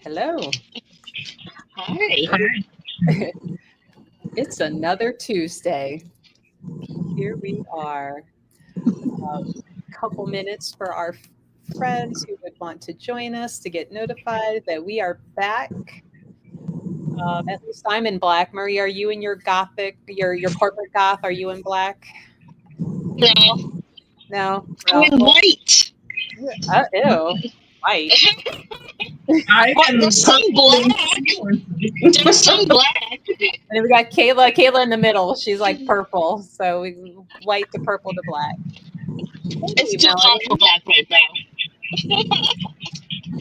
Hello. Hi. It's another Tuesday. Here we are. Couple minutes for our friends who would want to join us to get notified that we are back. At least I'm in black. Marie, are you in your gothic, your corporate goth? Are you in black? No, No. I'm Oh, in well, white. ew. White. I'm What? in There's some purple and black. There's some black. And then we got Kayla. Kayla in the middle. She's like purple. So we white to purple to black. It's Hey, too hot for Melanie. black right now.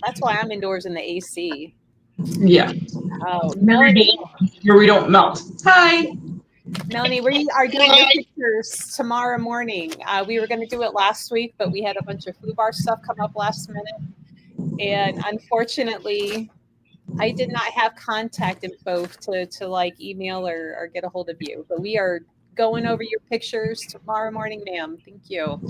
That's why I'm indoors in the AC. yeah, Oh, Melanie, where we don't melt. Hi. Melanie, we are doing the Hi. pictures tomorrow morning. We were going to do it last week, but we had a bunch of flu bar stuff come up last minute. And unfortunately, I did not have contact info to like email or get a hold of you. But we are going over your pictures tomorrow morning, ma'am. Thank you.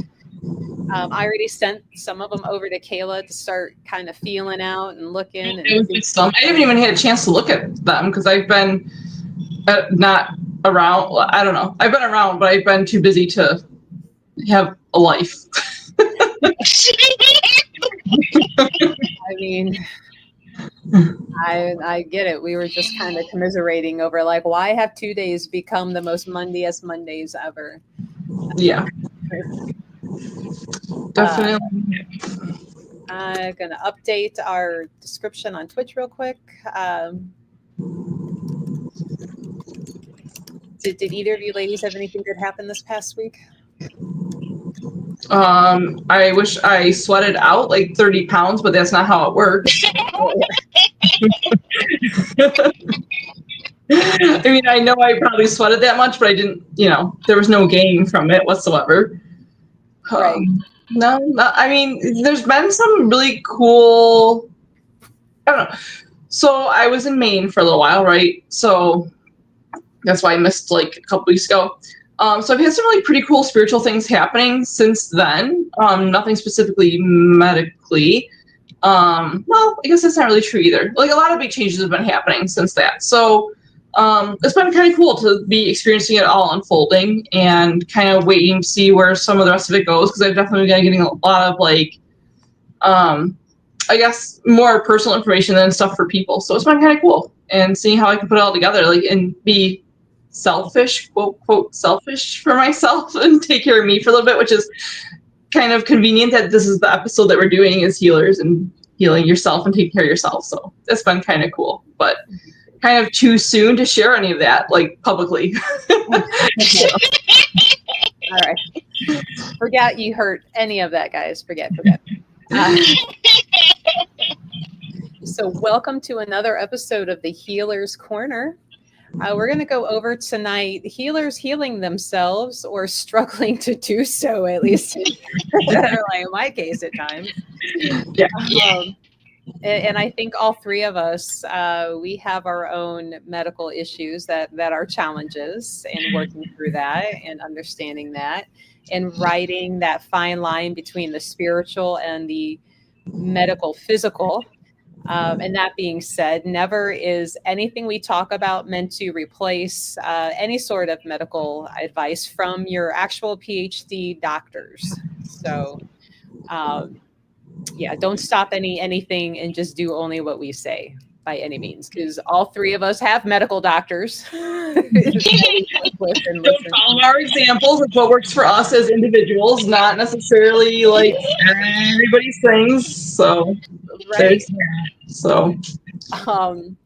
I already sent some of them over to Kayla to start kind of feeling out and looking. It was like some. I haven't even had a chance to look at them because I've been not around. Well, I don't know. I've been around, but I've been too busy to have a life. I mean, I get it. We were just kind of commiserating over like why have 2 days become the most Mondayest Mondays ever. Yeah, Uh, definitely. I'm gonna update our description on Twitch real quick. Did either of you ladies have anything good happen this past week? I wish I sweated out like 30 pounds, but that's not how it works. I mean, I know I probably sweated that much, but I didn't, there was no gain from it whatsoever. Right. No, I mean, there's been some really cool, I don't know. So I was in Maine for a little while, right? So that's why I missed like a couple weeks ago. So I've had some really pretty cool spiritual things happening since then. Nothing specifically medically. Well, I guess that's not really true either. Like a lot of big changes have been happening since that. So it's been kind of cool to be experiencing it all unfolding and kind of waiting to see where some of the rest of it goes because I've definitely been getting a lot of like, I guess more personal information than stuff for people. So it's been kind of cool and seeing how I can put it all together, like and be selfish, quote selfish for myself and take care of me for a little bit, which is kind of convenient that this is the episode that we're doing is healers and healing yourself and taking care of yourself. So it's been kind of cool, but kind of too soon to share any of that like publicly. All right. Forget you heard any of that, guys. Forget. So welcome to another episode of the Healer's Corner. We're going to go over tonight healers healing themselves or struggling to do so, at least like in my case at times. Yeah. And I think all three of us, we have our own medical issues that are challenges, and working through that and understanding that and writing that fine line between the spiritual and the medical physical. And that being said, never is anything we talk about meant to replace any sort of medical advice from your actual PhD doctors. So, yeah, don't stop anything and just do only what we say by any means, because all three of us have medical doctors. Don't follow our examples of what works for us as individuals, not necessarily like everybody's things. So Right. So And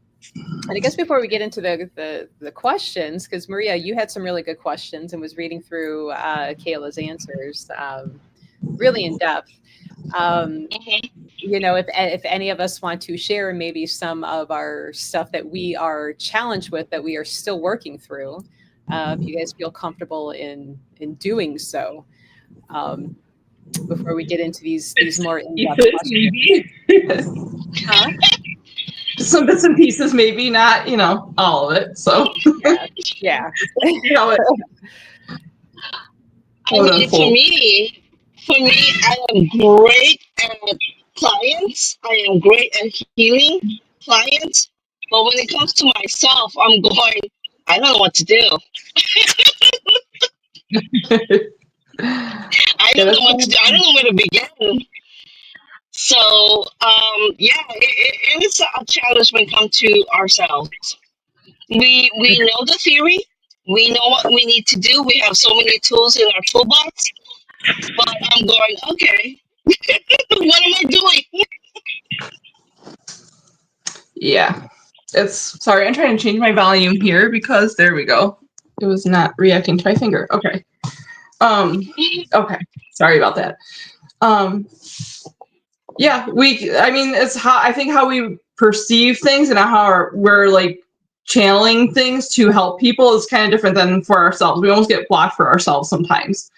I guess before we get into the questions, because Maria, you had some really good questions and was reading through Kayla's answers really in depth. If any of us want to share maybe some of our stuff that we are challenged with that we are still working through, if you guys feel comfortable in doing so, before we get into these more in-depth questions. Huh? Some bits and pieces, maybe not, all of it. So yeah. I mean, for me, I am great at clients. I am great at healing. clients, but when it comes to myself, I'm going, I don't know what to do. I Yeah, don't that's know what to do. I don't know where to begin. So, yeah, it is a challenge when it comes to ourselves. We know the theory. We know what we need to do. We have so many tools in our toolbox. But I'm going, okay, what am I doing? yeah. It's sorry, I'm trying to change my volume here because there we go. It was not reacting to my finger. Okay. Okay. Sorry about that. Yeah, I mean, it's how I think how we perceive things and how we're like channeling things to help people is kind of different than for ourselves. We almost get blocked for ourselves sometimes.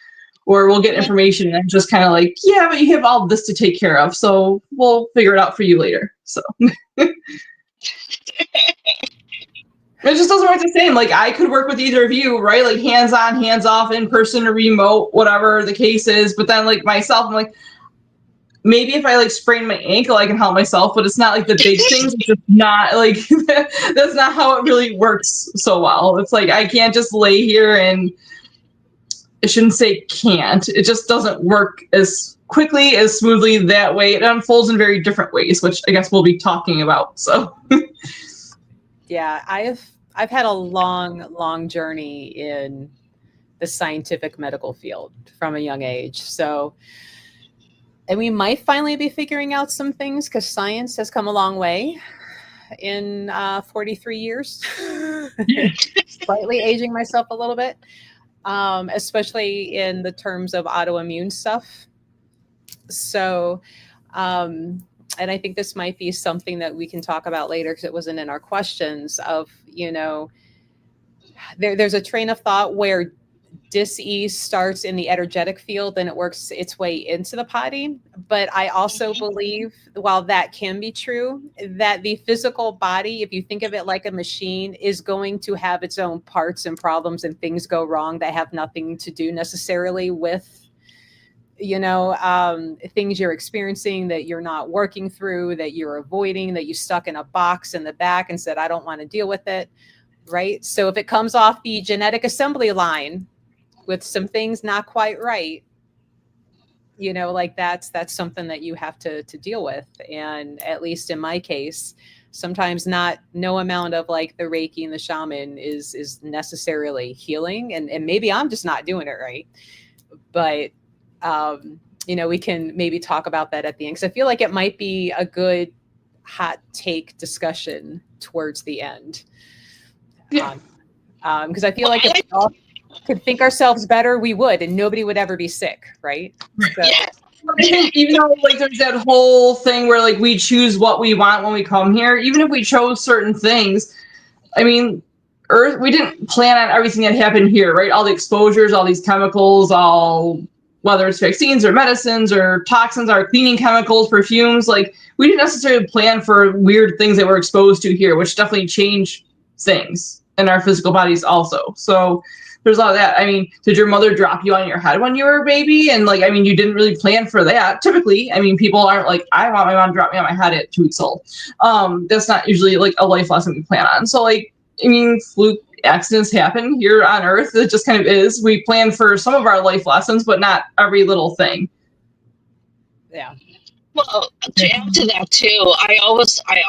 Or we'll get Mhm. information and just kind of like, yeah, but you have all this to take care of, so we'll figure it out for you later. So it just doesn't work the same. Like I could work with either of you, right? Like hands on, hands off, in person or remote, whatever the case is. But then like myself, I'm like, maybe if I like sprain my ankle, I can help myself, but it's not like the big things. It's just not like that's not how it really works so well. It's like I can't just lay here and I shouldn't say can't. It just doesn't work as quickly, as smoothly that way. It unfolds in very different ways, which I guess we'll be talking about. So Yeah, I've had a long journey in the scientific medical field from a young age. So, and we might finally be figuring out some things because science has come a long way in 43 years. Slightly aging myself a little bit, especially in the terms of autoimmune stuff. So, and I think this might be something that we can talk about later because it wasn't in our questions of, there's a train of thought where dis-ease starts in the energetic field and it works its way into the body. But I also believe, while that can be true, that the physical body, if you think of it like a machine, is going to have its own parts and problems and things go wrong that have nothing to do necessarily with things you're experiencing that you're not working through, that you're avoiding, that you stuck in a box in the back and said, I don't want to deal with it. Right. So if it comes off the genetic assembly line with some things not quite right, like that's something that you have to deal with. And at least in my case, sometimes no amount of like the Reiki and the shaman is necessarily healing. And maybe I'm just not doing it right. But we can maybe talk about that at the end, because I feel like it might be a good hot take discussion towards the end. yeah. Because I feel like if we all could think ourselves better, we would, and nobody would ever be sick, right? Right. So, Yeah. I think even though like there's that whole thing where like we choose what we want when we come here, even if we chose certain things, I mean, Earth, we didn't plan on everything that happened here, right? All the exposures, all these chemicals, whether it's vaccines or medicines or toxins, or cleaning chemicals, perfumes, like we didn't necessarily plan for weird things that we're exposed to here, which definitely change things in our physical bodies also. So there's a lot of that. I mean, did your mother drop you on your head when you were a baby? And like, I mean, you didn't really plan for that. Typically, I mean, people aren't like, I want my mom to drop me on my head at 2 weeks old. That's not usually like a life lesson we plan on. So like, I mean, fluke accidents happen here on Earth. It just kind of is. We plan for some of our life lessons, but not every little thing. yeah. Well, to add to that too, I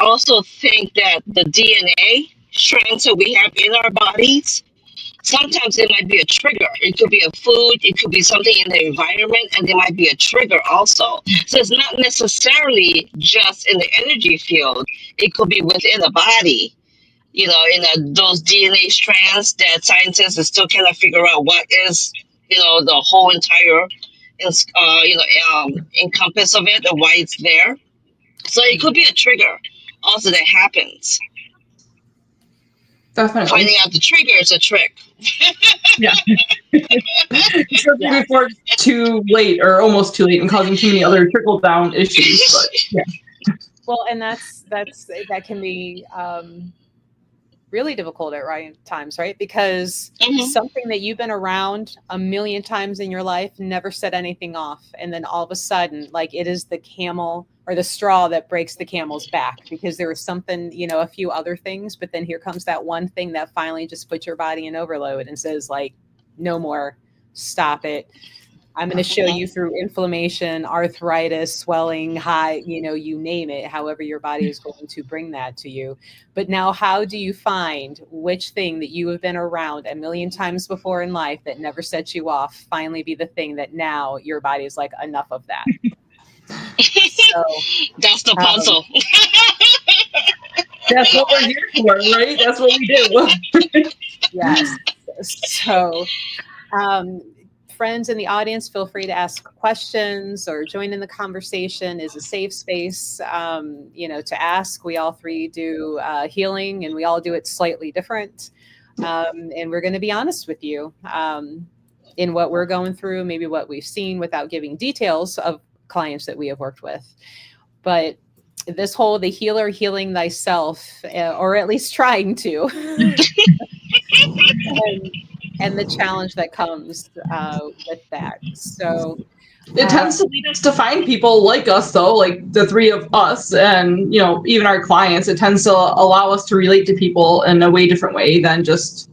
also think that the DNA strands that we have in our bodies, sometimes it might be a trigger. It could be a food, it could be something in the environment, and there might be a trigger also. So it's not necessarily just in the energy field. It could be within the body. In those DNA strands that scientists are still kind of figure out what is, the whole entire, encompass of it and why it's there. So it could be a trigger also that happens. Definitely. Finding out the trigger is a trick. Yeah. Especially Yeah. before it's too late or almost too late and causing too many other trickle down issues. But yeah. Well, and that can be really difficult at right times, right? Because Hmm. something that you've been around a million times in your life never set anything off. And then all of a sudden, like it is the camel or the straw that breaks the camel's back because there was something, a few other things, but then here comes that one thing that finally just puts your body in overload and says, like, no more, stop it. I'm going to show Hmm. you through inflammation, arthritis, swelling, high, you name it, however your body is going to bring that to you. But now, how do you find which thing that you have been around a million times before in life that never sets you off finally be the thing that now your body is like, enough of that? So, That's the um, puzzle. That's what we're here for, right? That's what we do. yes. So, Um, friends in the audience, feel free to ask questions or join in the conversation. Is a safe space, to ask. We all three do healing, and we all do it slightly different. And we're going to be honest with you in what we're going through, maybe what we've seen, without giving details of clients that we have worked with. But this whole the healer healing thyself, or at least trying to. and, and the challenge that comes with that. So, It tends to lead us to find people like us, though, like the three of us, and even our clients. It tends to allow us to relate to people in a way different way than just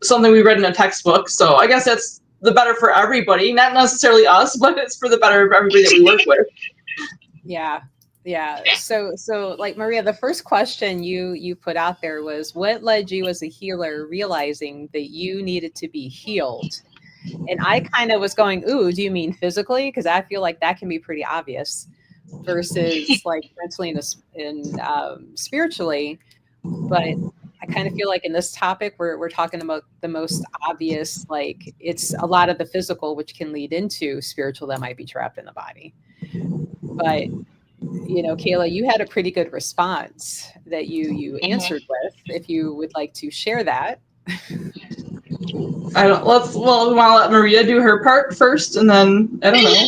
something we read in a textbook. So I guess that's the better for everybody, not necessarily us, but it's for the better of everybody that we work with. yeah. Yeah. So like Maria, the first question you put out there was, what led you as a healer realizing that you needed to be healed? And I kind of was going, ooh, do you mean physically? Because I feel like that can be pretty obvious versus like mentally and spiritually. But I kind of feel like in this topic, we're talking about the most obvious, like it's a lot of the physical, which can lead into spiritual that might be trapped in the body. But Kayla, you had a pretty good response that you Hmm. answered with. If you would like to share that. I don't. We want to let Maria do her part first, and then I don't know.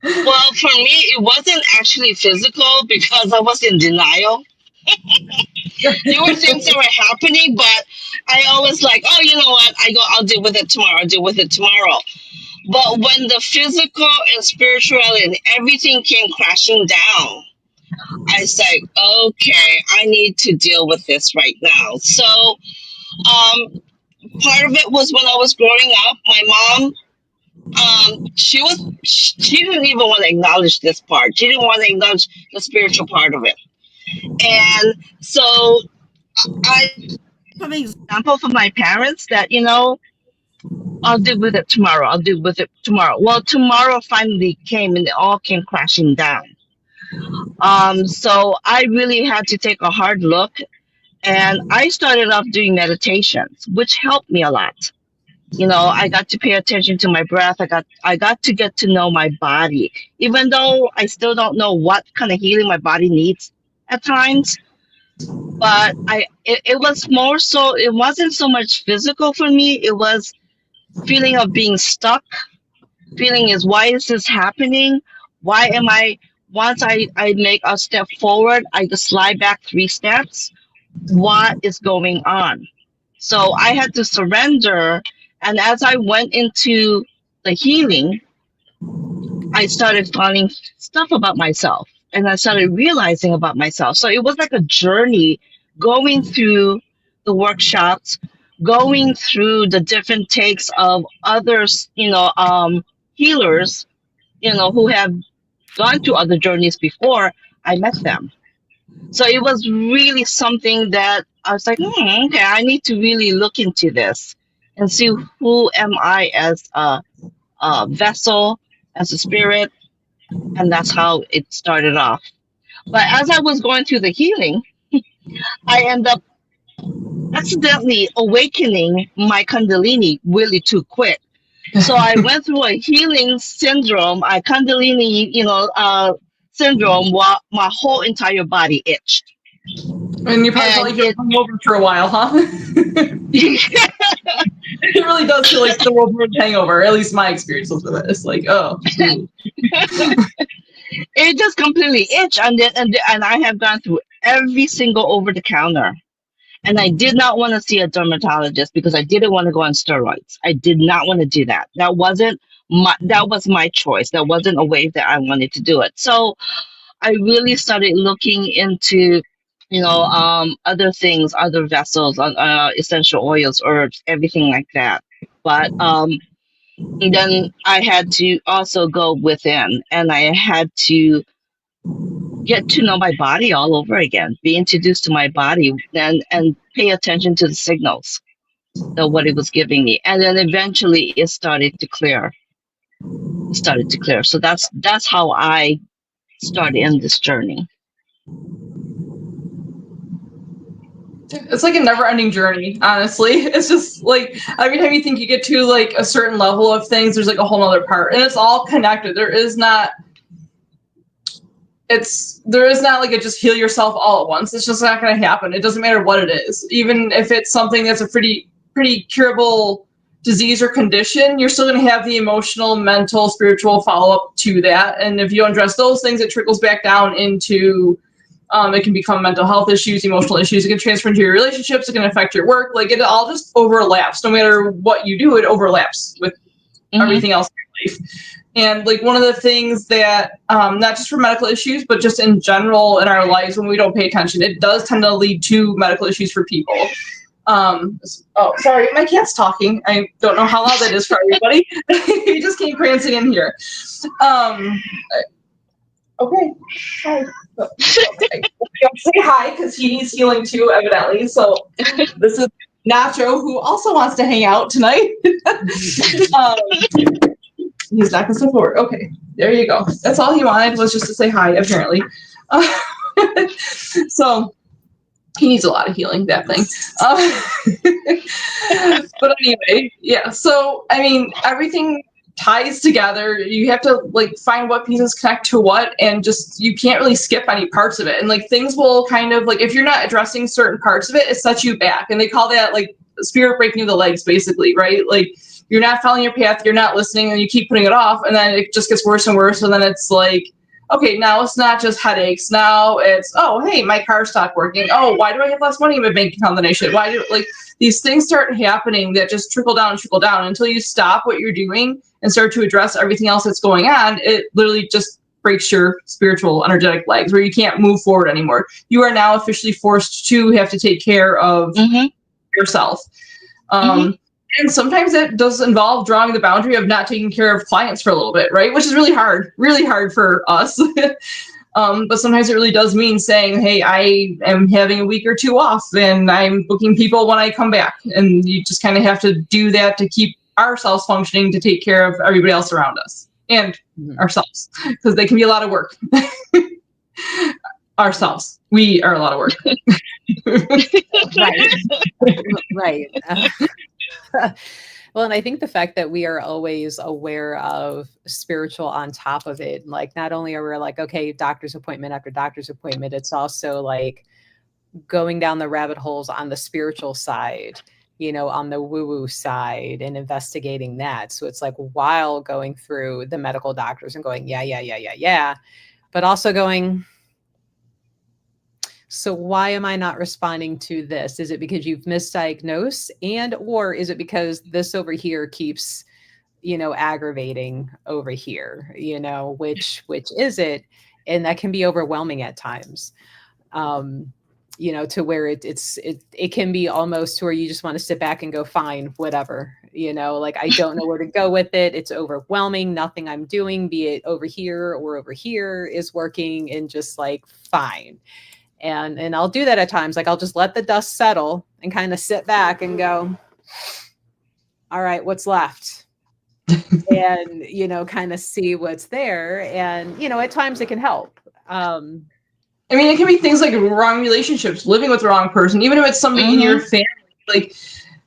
Well, for me, it wasn't actually physical because I was in denial. There were things that were happening, but I always like, oh, you know what? I'll deal with it tomorrow. I'll deal with it tomorrow. But when the physical and spiritual and everything came crashing down, I was like, okay, I need to deal with this right now. So, part of it was when I was growing up, my mom, she didn't even want to acknowledge this part. She didn't want to acknowledge the spiritual part of it. And so I have an example from my parents that, I'll deal with it tomorrow. I'll deal with it tomorrow. Well, tomorrow finally came and it all came crashing down. So I really had to take a hard look, and I started off doing meditations, which helped me a lot. I got to pay attention to my breath. I got to get to know my body, even though I still don't know what kind of healing my body needs at times. But it was more so, it wasn't so much physical for me. It was feeling of being stuck. Feeling is, why is this happening? Why am I, once I make a step forward, I just slide back 3 steps. What is going on? So I had to surrender. And as I went into the healing, I started finding stuff about myself and I started realizing about myself. So it was like a journey going through the workshops, going through the different takes of others, healers, who have gone through other journeys before I met them. So it was really something that I was like, okay, I need to really look into this and see who am I as a vessel, as a spirit, and that's how it started off. But as I was going through the healing, I end up accidentally awakening my Kundalini really too quick. So I went through a healing syndrome, a Kundalini, syndrome, while my whole entire body itched. And you probably felt And like you were hungover for a while, huh? It really does feel like the world was hangover. At least my experience was with it. It's like, oh, it just completely itched, and I have gone through every single over the counter. And I did not want to see a dermatologist because I didn't want to go on steroids. I did not want to do that. That was my choice. That wasn't a way that I wanted to do it. So I really started looking into, other things, other vessels, essential oils, herbs, everything like that. But then I had to also go within, and I had to get to know my body all over again, be introduced to my body, and pay attention to the signals that what it was giving me. And then eventually it started to clear. So that's how I started in this journey. It's like a never-ending journey, honestly. It's just like every time you think you get to like a certain level of things, there's like a whole other part, and it's all connected. There is not like a just heal yourself all at once. It's just not going to happen. It doesn't matter what it is, even if it's something that's a pretty curable disease or condition. You're still going to have the emotional, mental, spiritual follow-up to that, and if you don't address those things, it trickles back down into. It can become mental health issues, emotional issues. It can transfer into your relationships. It can affect your work. Like it all just overlaps. No matter what you do, it overlaps with everything else in your life. And like one of the things that, not just for medical issues, but just in general in our lives when we don't pay attention, it does tend to lead to medical issues for people. Oh, sorry, my cat's talking. I don't know how loud that is for everybody. He just came prancing in here. Okay. Hi. Okay. Say hi because he needs healing too, evidently. So this is Nacho, who also wants to hang out tonight. He's not going to support. Okay, there you go. That's all he wanted was just to say hi, apparently. So he needs a lot of healing, that thing. But anyway, yeah. So I mean, everything ties together. You have to like find what pieces connect to what, and just you can't really skip any parts of it. And like things will kind of like if you're not addressing certain parts of it, it sets you back. And they call that like spirit breaking you the legs, basically, right? Like you're not following your path, you're not listening, and you keep putting it off, and then it just gets worse and worse. And then it's like, okay, now it's not just headaches. Now it's, oh, hey, my car stopped working. Oh, why do I have less money in my bank account than I should? Why do like these things start happening that just trickle down until you stop what you're doing and start to address everything else that's going on. It literally just breaks your spiritual, energetic legs where you can't move forward anymore. You are now officially forced to have to take care of yourself. And sometimes it does involve drawing the boundary of not taking care of clients for a little bit, right? Which is really hard for us. But sometimes it really does mean saying, hey, I am having a week or two off and I'm booking people when I come back. And you just kind of have to do that to keep ourselves functioning, to take care of everybody else around us and ourselves, because they can be a lot of work. Ourselves. We are a lot of work. Right. Well, and I think the fact that we are always aware of spiritual on top of it, like not only are we like, okay, doctor's appointment after doctor's appointment, it's also like going down the rabbit holes on the spiritual side, on the woo-woo side and investigating that. So it's like while going through the medical doctors and going, yeah, but also going, so why am I not responding to this? Is it because you've misdiagnosed or is it because this over here keeps, aggravating over here, which is it? And that can be overwhelming at times, to where it can be almost to where you just want to sit back and go, fine, whatever, like I don't know where to go with it. It's overwhelming. Nothing I'm doing, be it over here or over here, is working, and just like, fine. And I'll do that at times. Like I'll just let the dust settle and kind of sit back and go, all right, what's left? And, kind of see what's there. And, at times it can help. I mean, it can be things like wrong relationships, living with the wrong person, even if it's somebody in your family. Like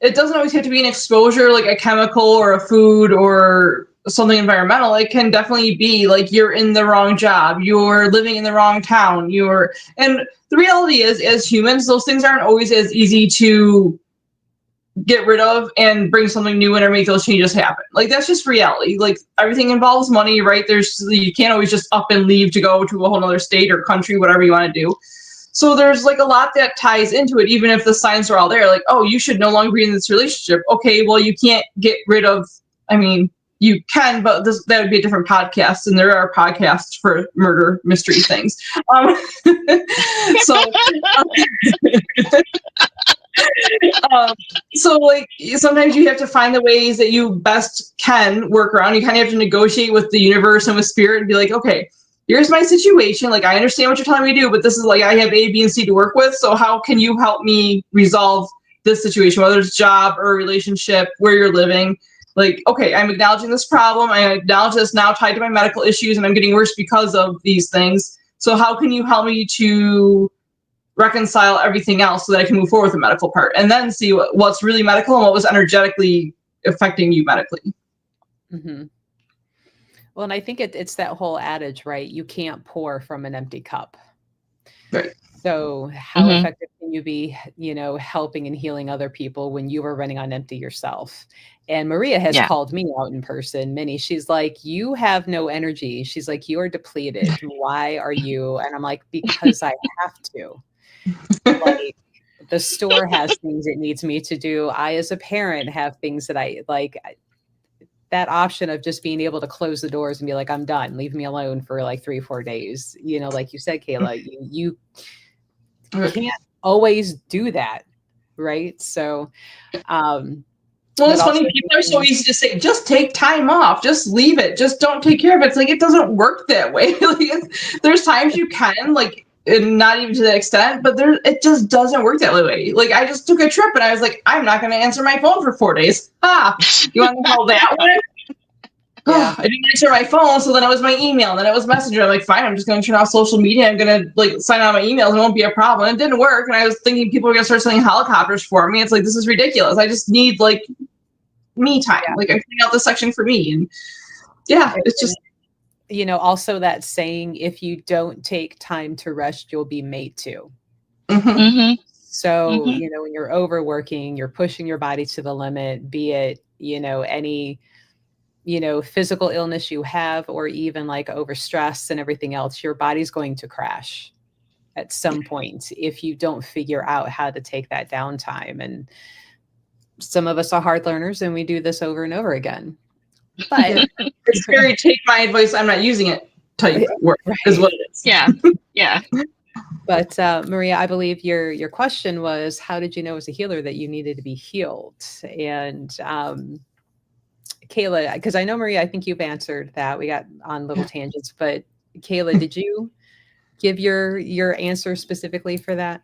it doesn't always have to be an exposure, like a chemical or a food or something environmental. It can definitely be like you're in the wrong job, you're living in the wrong town, and the reality is, as humans, those things aren't always as easy to get rid of and bring something new in or make those changes happen. Like that's just reality. Like everything involves money, right? You can't always just up and leave to go to a whole other state or country, whatever you want to do. So there's like a lot that ties into it, even if the signs are all there, like, oh, you should no longer be in this relationship. Okay, well, you can't get rid of, I mean, you can, but that would be a different podcast, and there are podcasts for murder mystery things. So, so like sometimes you have to find the ways that you best can work around. You kind of have to negotiate with the universe and with spirit and be like, okay, here's my situation. Like, I understand what you're telling me to do, but this is like, I have A, B, and C to work with. So how can you help me resolve this situation, whether it's job or relationship, where you're living? Like, okay, I'm acknowledging this problem. I acknowledge this now tied to my medical issues, and I'm getting worse because of these things. So how can you help me to reconcile everything else so that I can move forward with the medical part, and then see what's really medical and what was energetically affecting you medically? Mm-hmm. Well, and I think it's that whole adage, right? You can't pour from an empty cup. Right. So how effective can you be, helping and healing other people when you are running on empty yourself? And Maria has called me out in person, Minnie. She's like, you have no energy. She's like, you are depleted. Why are you? And I'm like, because I have to. Like, the store has things it needs me to do. I, as a parent, have things that I like. That option of just being able to close the doors and be like, I'm done, leave me alone for like 3-4 days. Like you said, Kayla, you can't always do that. Right. So, well, it's funny. People are so easy to say, just take time off, just leave it, just don't take care of it. It's like, it doesn't work that way. There's times you can, like, and not even to that extent, but it just doesn't work that way. Like, I just took a trip and I was like, I'm not going to answer my phone for 4 days. You want to know that one? Yeah. I didn't answer my phone, so then it was my email, and then it was Messenger. I'm like, fine, I'm just going to turn off social media. I'm going to like sign out my emails. It won't be a problem. It didn't work, and I was thinking people were going to start sending helicopters for me. It's like, this is ridiculous. I just need like me time. Yeah. Like, I'm cleaning out this section for me, and it's just. Also that saying, if you don't take time to rest, you'll be made to. So, when you're overworking, you're pushing your body to the limit, be it, any, physical illness you have, or even like overstress and everything else, your body's going to crash at some point if you don't figure out how to take that downtime. And some of us are hard learners, and we do this over and over again. But it's very, take my advice, I'm not using it type work, is what it is. Yeah. But Maria, I believe your question was, how did you know as a healer that you needed to be healed? And Kayla, because I know, Maria, I think you've answered that. We got on little tangents, but Kayla, did you give your answer specifically for that?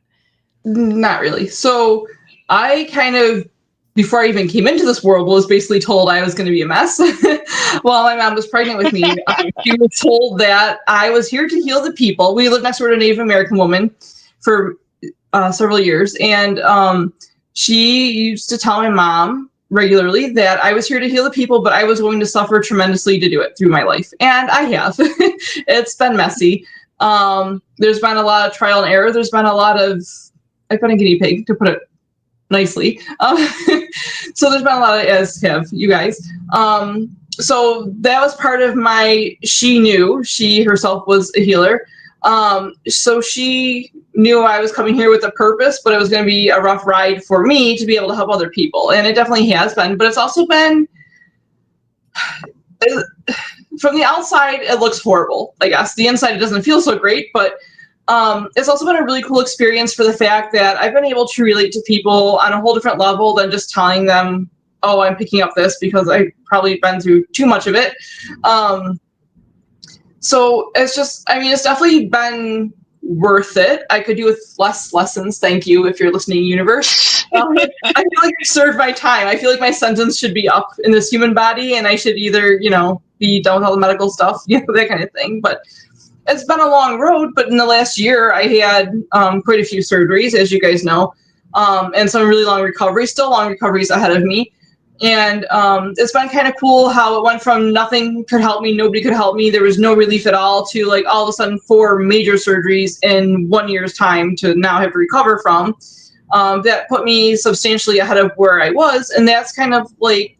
Not really. So I kind of, before I even came into this world, was basically told I was going to be a mess. While my mom was pregnant with me, she was told that I was here to heal the people. We lived next door to a Native American woman for several years, and she used to tell my mom regularly that I was here to heal the people, but I was going to suffer tremendously to do it through my life. And I have. It's been messy. There's been a lot of trial and error. There's been a lot of, I've been a guinea pig, to put it nicely. So there's been a lot of, as have you guys. So that was part of my, she herself was a healer. So she knew I was coming here with a purpose, but it was going to be a rough ride for me to be able to help other people. And it definitely has been, but it's also been, from the outside, it looks horrible, I guess. The inside, it doesn't feel so great, but it's also been a really cool experience for the fact that I've been able to relate to people on a whole different level than just telling them, oh, I'm picking up this, because I've probably been through too much of it. So it's just, it's definitely been worth it. I could do with less lessons. Thank you, if you're listening, universe. I feel like I served my time. I feel like my sentence should be up in this human body, and I should either, be done with all the medical stuff, that kind of thing. But it's been a long road. But in the last year, I had quite a few surgeries, as you guys know, and some really long recoveries, still long recoveries ahead of me. And it's been kind of cool how it went from nothing could help me, nobody could help me, there was no relief at all, to like all of a sudden 4 major surgeries in 1 year's time to now have to recover from. That put me substantially ahead of where I was. And that's kind of like,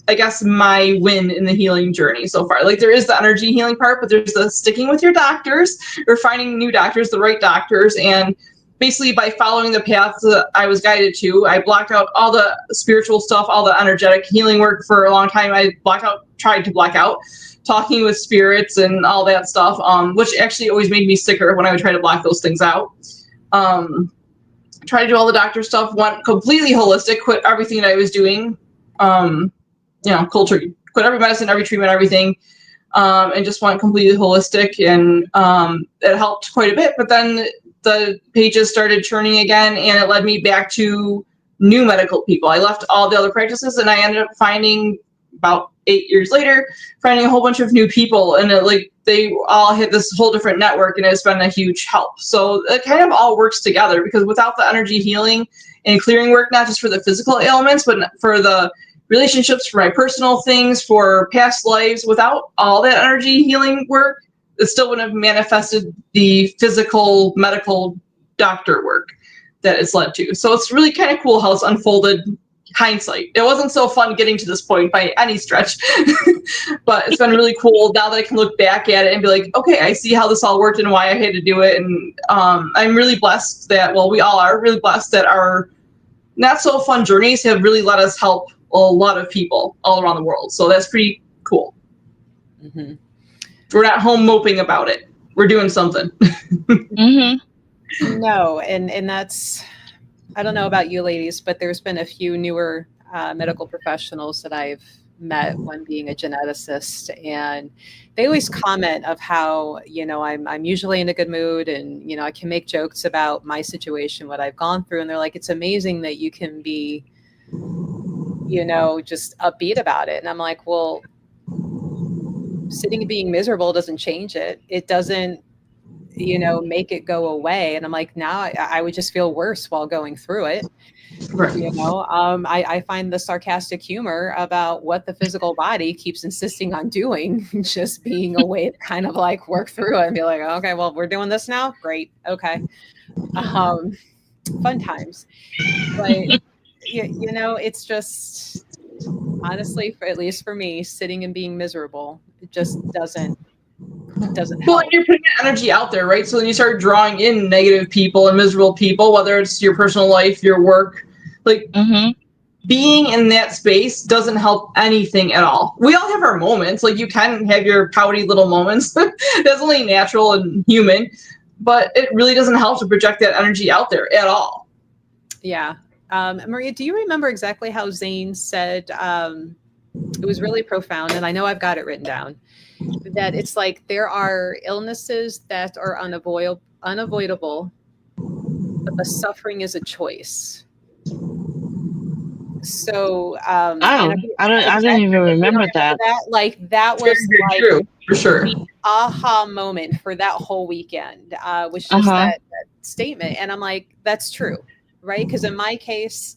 I guess, my win in the healing journey so far. Like, there is the energy healing part, but there's the sticking with your doctors or finding new doctors, the right doctors, and basically by following the path that I was guided to, I blocked out all the spiritual stuff, all the energetic healing work for a long time. I tried to block out talking with spirits and all that stuff, which actually always made me sicker when I would try to block those things out. Tried to do all the doctor stuff, went completely holistic, quit everything that I was doing, culture, quit every medicine, every treatment, everything, and just went completely holistic, and it helped quite a bit. But then the pages started churning again, and it led me back to new medical people. I left all the other practices, and I ended up finding, about 8 years later, finding a whole bunch of new people, and they all hit this whole different network, and it's been a huge help. So it kind of all works together, because without the energy healing and clearing work, not just for the physical ailments, but for the relationships, for my personal things, for past lives, without all that energy healing work, it still wouldn't have manifested the physical medical doctor work that it's led to. So it's really kind of cool how it's unfolded. Hindsight, it wasn't so fun getting to this point by any stretch, but it's been really cool now that I can look back at it and be like, okay, I see how this all worked and why I had to do it. And I'm really blessed that, well, we all are really blessed that our not so fun journeys have really let us help a lot of people all around the world. So that's pretty cool. Mm-hmm. We're not home moping about it. We're doing something. Mm-hmm. No, and that's, I don't know about you ladies, but there's been a few newer medical professionals that I've met, one being a geneticist, and they always comment of how, I'm usually in a good mood, and, I can make jokes about my situation, what I've gone through. And they're like, it's amazing that you can be, just upbeat about it. And I'm like, well, sitting and being miserable doesn't change it. It doesn't, make it go away. And I'm like, now I would just feel worse while going through it. Right. I find the sarcastic humor about what the physical body keeps insisting on doing, just being a way to kind of like work through it and be like, okay, well, we're doing this now. Great. Okay. Fun times. But, it's just, honestly, at least for me, sitting and being miserable, it just doesn't help. Well, you're putting energy out there, right? So then you start drawing in negative people and miserable people, whether it's your personal life, your work. Like, being in that space doesn't help anything at all. We all have our moments. Like, you can have your pouty little moments. That's only natural and human. But it really doesn't help to project that energy out there at all. Yeah. Maria, do you remember exactly how Zane said, it was really profound, and I know I've got it written down, that it's like there are illnesses that are unavoidable, but the suffering is a choice. So I don't even remember that. Like, that was like true, for sure. the aha moment for that whole weekend, was just that statement. And I'm like, that's true, right? Because in my case,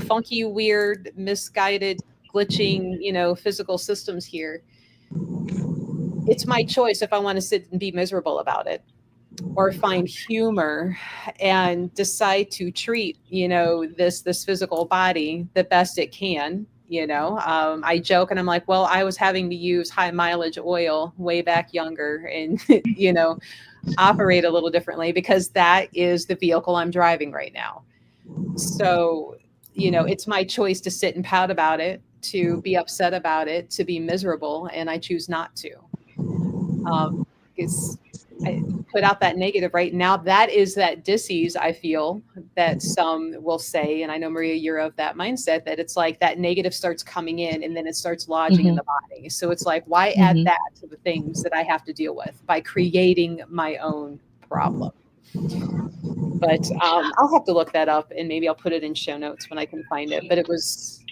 funky, weird, misguided, glitching, physical systems here, it's my choice if I want to sit and be miserable about it, or find humor and decide to treat, this physical body the best it can. I joke and I'm like, well, I was having to use high mileage oil way back younger, and, operate a little differently, because that is the vehicle I'm driving right now. So, it's my choice to sit and pout about it, to be upset about it, to be miserable, and I choose not to. Because I put out that negative right now. That is that disease, I feel, that some will say, and I know, Maria, you're of that mindset, that it's like that negative starts coming in and then it starts lodging in the body. So it's like, why add that to the things that I have to deal with by creating my own problem? But I'll have to look that up, and maybe I'll put it in show notes when I can find it. But it was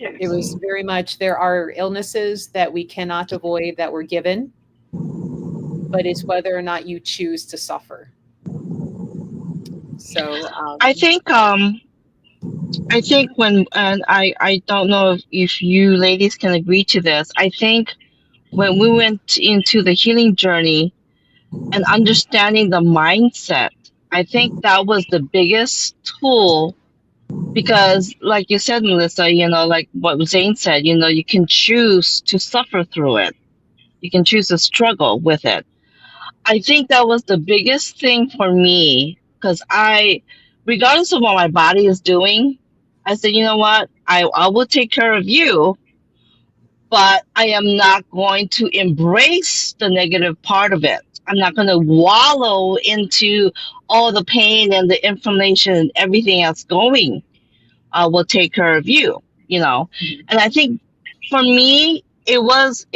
very much, there are illnesses that we cannot avoid, that we're given, but it's whether or not you choose to suffer. So I think when, and I don't know if you ladies can agree to this. I think when we went into the healing journey and understanding the mindset, I think that was the biggest tool, because like you said, Melissa, like what Zane said, you can choose to suffer through it. You can choose to struggle with it. I think that was the biggest thing for me, because regardless of what my body is doing, I said, you know what, I will take care of you, but I am not going to embrace the negative part of it. I'm not going to wallow into all the pain and the inflammation and everything else going. I will take care of you, you know. And I think for me, it was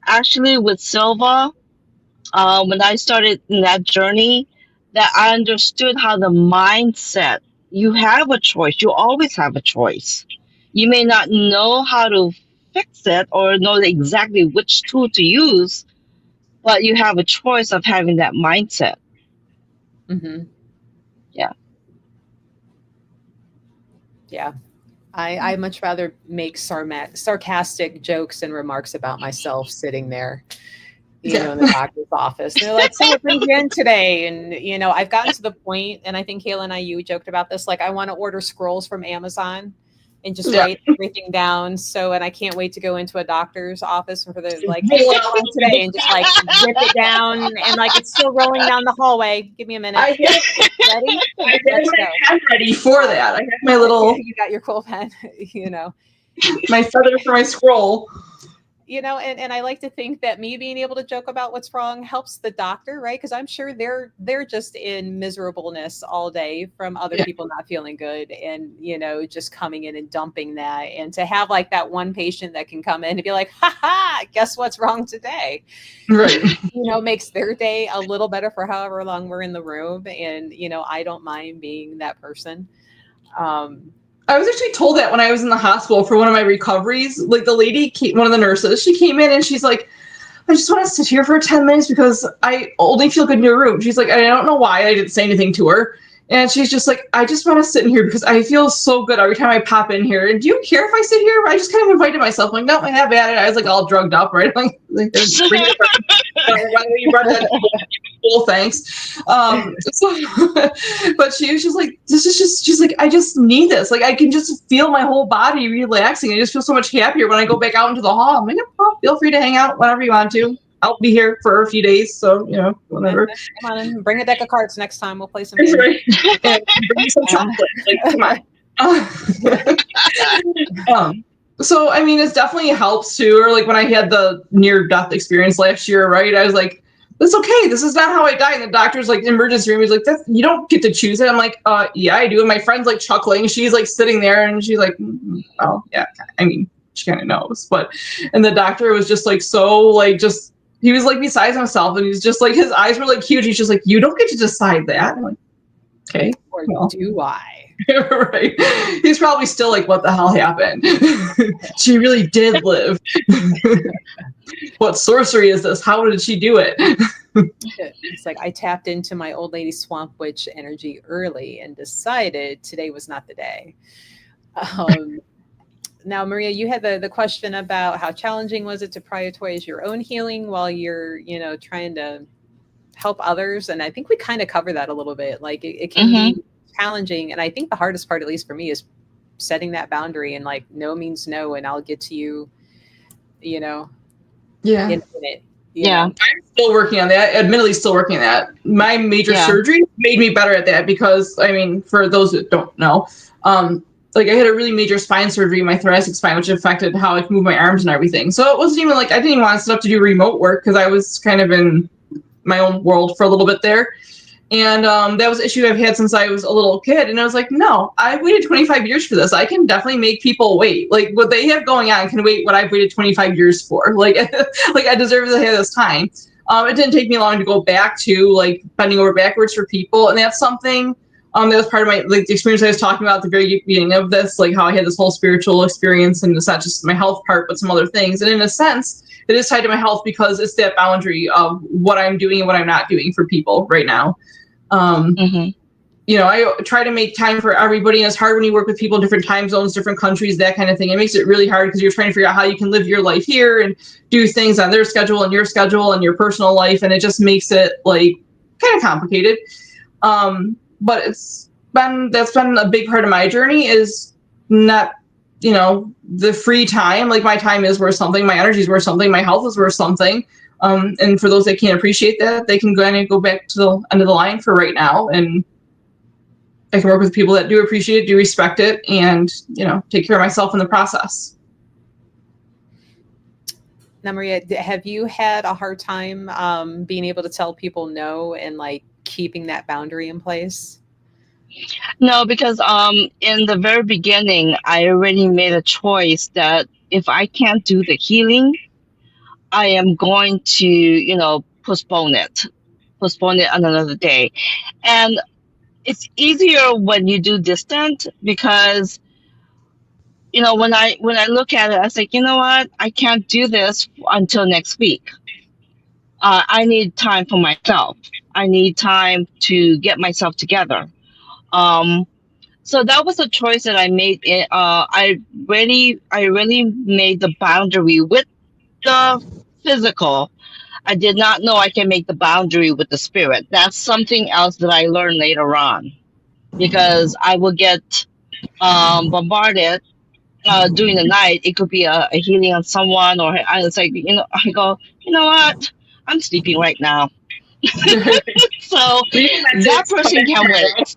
actually with Silva, when I started in that journey, that I understood how the mindset, you have a choice. You always have a choice. You may not know how to fix it or know exactly which tool to use, but you have a choice of having that mindset. Mm-hmm. Yeah. Yeah. I much rather make sarcastic jokes and remarks about myself sitting there, in the doctor's office. And they're like, so what brings you in today? And, I've gotten to the point, and I think Kayla and you joked about this, like I want to order scrolls from Amazon and just write everything down. And I can't wait to go into a doctor's office for the, like, hey, what's wrong today? And just like rip it down. And like, it's still rolling down the hallway. Give me a minute. I Ready? have my pen ready for that. I have my little. You got your cool pen, my feather for my scroll. And I like to think that me being able to joke about what's wrong helps the doctor, right? Because I'm sure they're just in miserableness all day from other people not feeling good, and just coming in and dumping that. And to have like that one patient that can come in and be like, ha ha, guess what's wrong today? Right. Makes their day a little better for however long we're in the room. And I don't mind being that person. I was actually told that when I was in the hospital for one of my recoveries. Like the lady, one of the nurses, she came in and she's like, I just want to sit here for 10 minutes because I only feel good in your room. She's like, I don't know why. I didn't say anything to her. And she's just like, I just want to sit in here because I feel so good every time I pop in here. And do you care if I sit here? I just kind of invited myself. I'm like, no, I have at it. I was like all drugged up, right? Like why you brought that? Cool, thanks. But she was just like, she's like, I just need this. Like, I can just feel my whole body relaxing. I just feel so much happier when I go back out into the hall. I'm like, oh, feel free to hang out whenever you want to. I'll be here for a few days, so whatever. Come on in, bring a deck of cards next time. We'll play some games. Right. And bring me some chocolate. Like, come on. So I mean, it definitely helps too. Or like when I had the near-death experience last year, right? I was like, "That's okay. This is not how I die." And the doctor's like, emergency room. He's like, "You don't get to choose it." I'm like, yeah, I do." And my friend's like chuckling. She's like sitting there, and she's like, "Oh, yeah." I mean, she kind of knows, and the doctor was just like so like just. He was like beside himself, and he's just like, his eyes were like huge. He's just like, you don't get to decide that. I'm like, okay. Or do I? Right. He's probably still like, what the hell happened? She really did live. What sorcery is this? How did she do it? It's like I tapped into my old lady swamp witch energy early and decided today was not the day. Now, Maria, you had the question about how challenging was it to prioritize your own healing while you're, trying to help others. And I think we kind of cover that a little bit. Like it can be challenging. And I think the hardest part, at least for me, is setting that boundary and like, no means no. And I'll get to you, in a minute. Yeah. I'm still working on that. Admittedly, still working on that. My major surgery made me better at that because, I mean, for those that don't know, like I had a really major spine surgery in my thoracic spine, which affected how I could move my arms and everything. So it wasn't even like, I didn't even want to sit up to do remote work because I was kind of in my own world for a little bit there. And that was an issue I've had since I was a little kid. And I was like, no, I waited 25 years for this. I can definitely make people wait. Like what they have going on can wait what I've waited 25 years for. Like, like I deserve to have this time. It didn't take me long to go back to like bending over backwards for people. And that's something that was part of my like the experience I was talking about at the very beginning of this, like how I had this whole spiritual experience, and it's not just my health part, but some other things. And in a sense, it is tied to my health because it's that boundary of what I'm doing and what I'm not doing for people right now. I try to make time for everybody, and it's hard when you work with people in different time zones, different countries, that kind of thing. It makes it really hard because you're trying to figure out how you can live your life here and do things on their schedule and your schedule and your personal life, and it just makes it like kind of complicated. But that's been a big part of my journey is not, the free time. Like my time is worth something, my energy is worth something, my health is worth something. And for those that can't appreciate that, they can go back to the end of the line for right now and I can work with people that do appreciate it, do respect it, and, take care of myself in the process. Now, Maria, have you had a hard time being able to tell people no and like keeping that boundary in place? No, because in the very beginning, I already made a choice that if I can't do the healing, I am going to, postpone it on another day. And it's easier when you do distant because, when I look at it, I was like, you know what, I can't do this until next week. I need time for myself. I need time to get myself together. So that was a choice that I made. I really made the boundary with the physical. I did not know I can make the boundary with the spirit. That's something else that I learned later on, because I will get bombarded during the night. It could be a healing on someone, or I was like, I go, you know what? I'm sleeping right now. So that person can wait.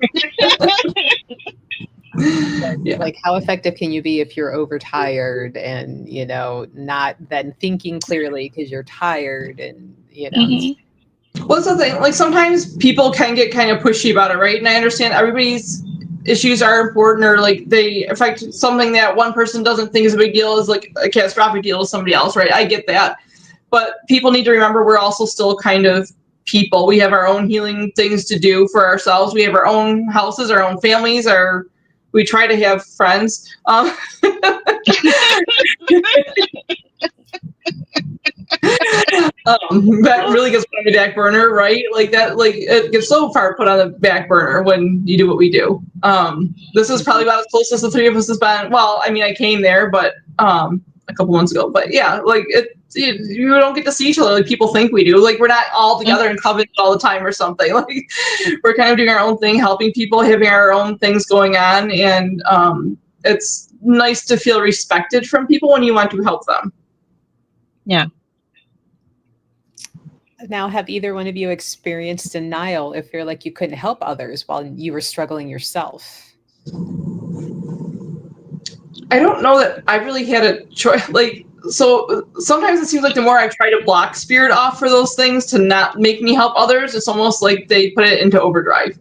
Yeah. Like, how effective can you be if you're overtired and, not then thinking clearly because you're tired and, Mm-hmm. Well, that's the thing. Like, sometimes people can get kind of pushy about it, right? And I understand everybody's issues are important, or like they affect something that one person doesn't think is a big deal is like a catastrophic deal to somebody else, right? I get that. But people need to remember we're also still kind of people. We have our own healing things to do for ourselves. We have our own houses, our own families, we try to have friends. That really gets put on the back burner, right? Like that, like it gets so far put on the back burner when you do what we do. This is probably about as close as the three of us has been. Well, I mean, I came there, but a couple months ago. But yeah, like you don't get to see each other like people think we do. Like we're not all together in covenant all the time or something. Like we're kind of doing our own thing, helping people, having our own things going on, and it's nice to feel respected from people when you want to help them. Yeah. Now, have either one of you experienced denial if you're like you couldn't help others while you were struggling yourself? I don't know that I really had a choice. Like, so sometimes it seems like the more I try to block spirit off for those things to not make me help others, it's almost like they put it into overdrive.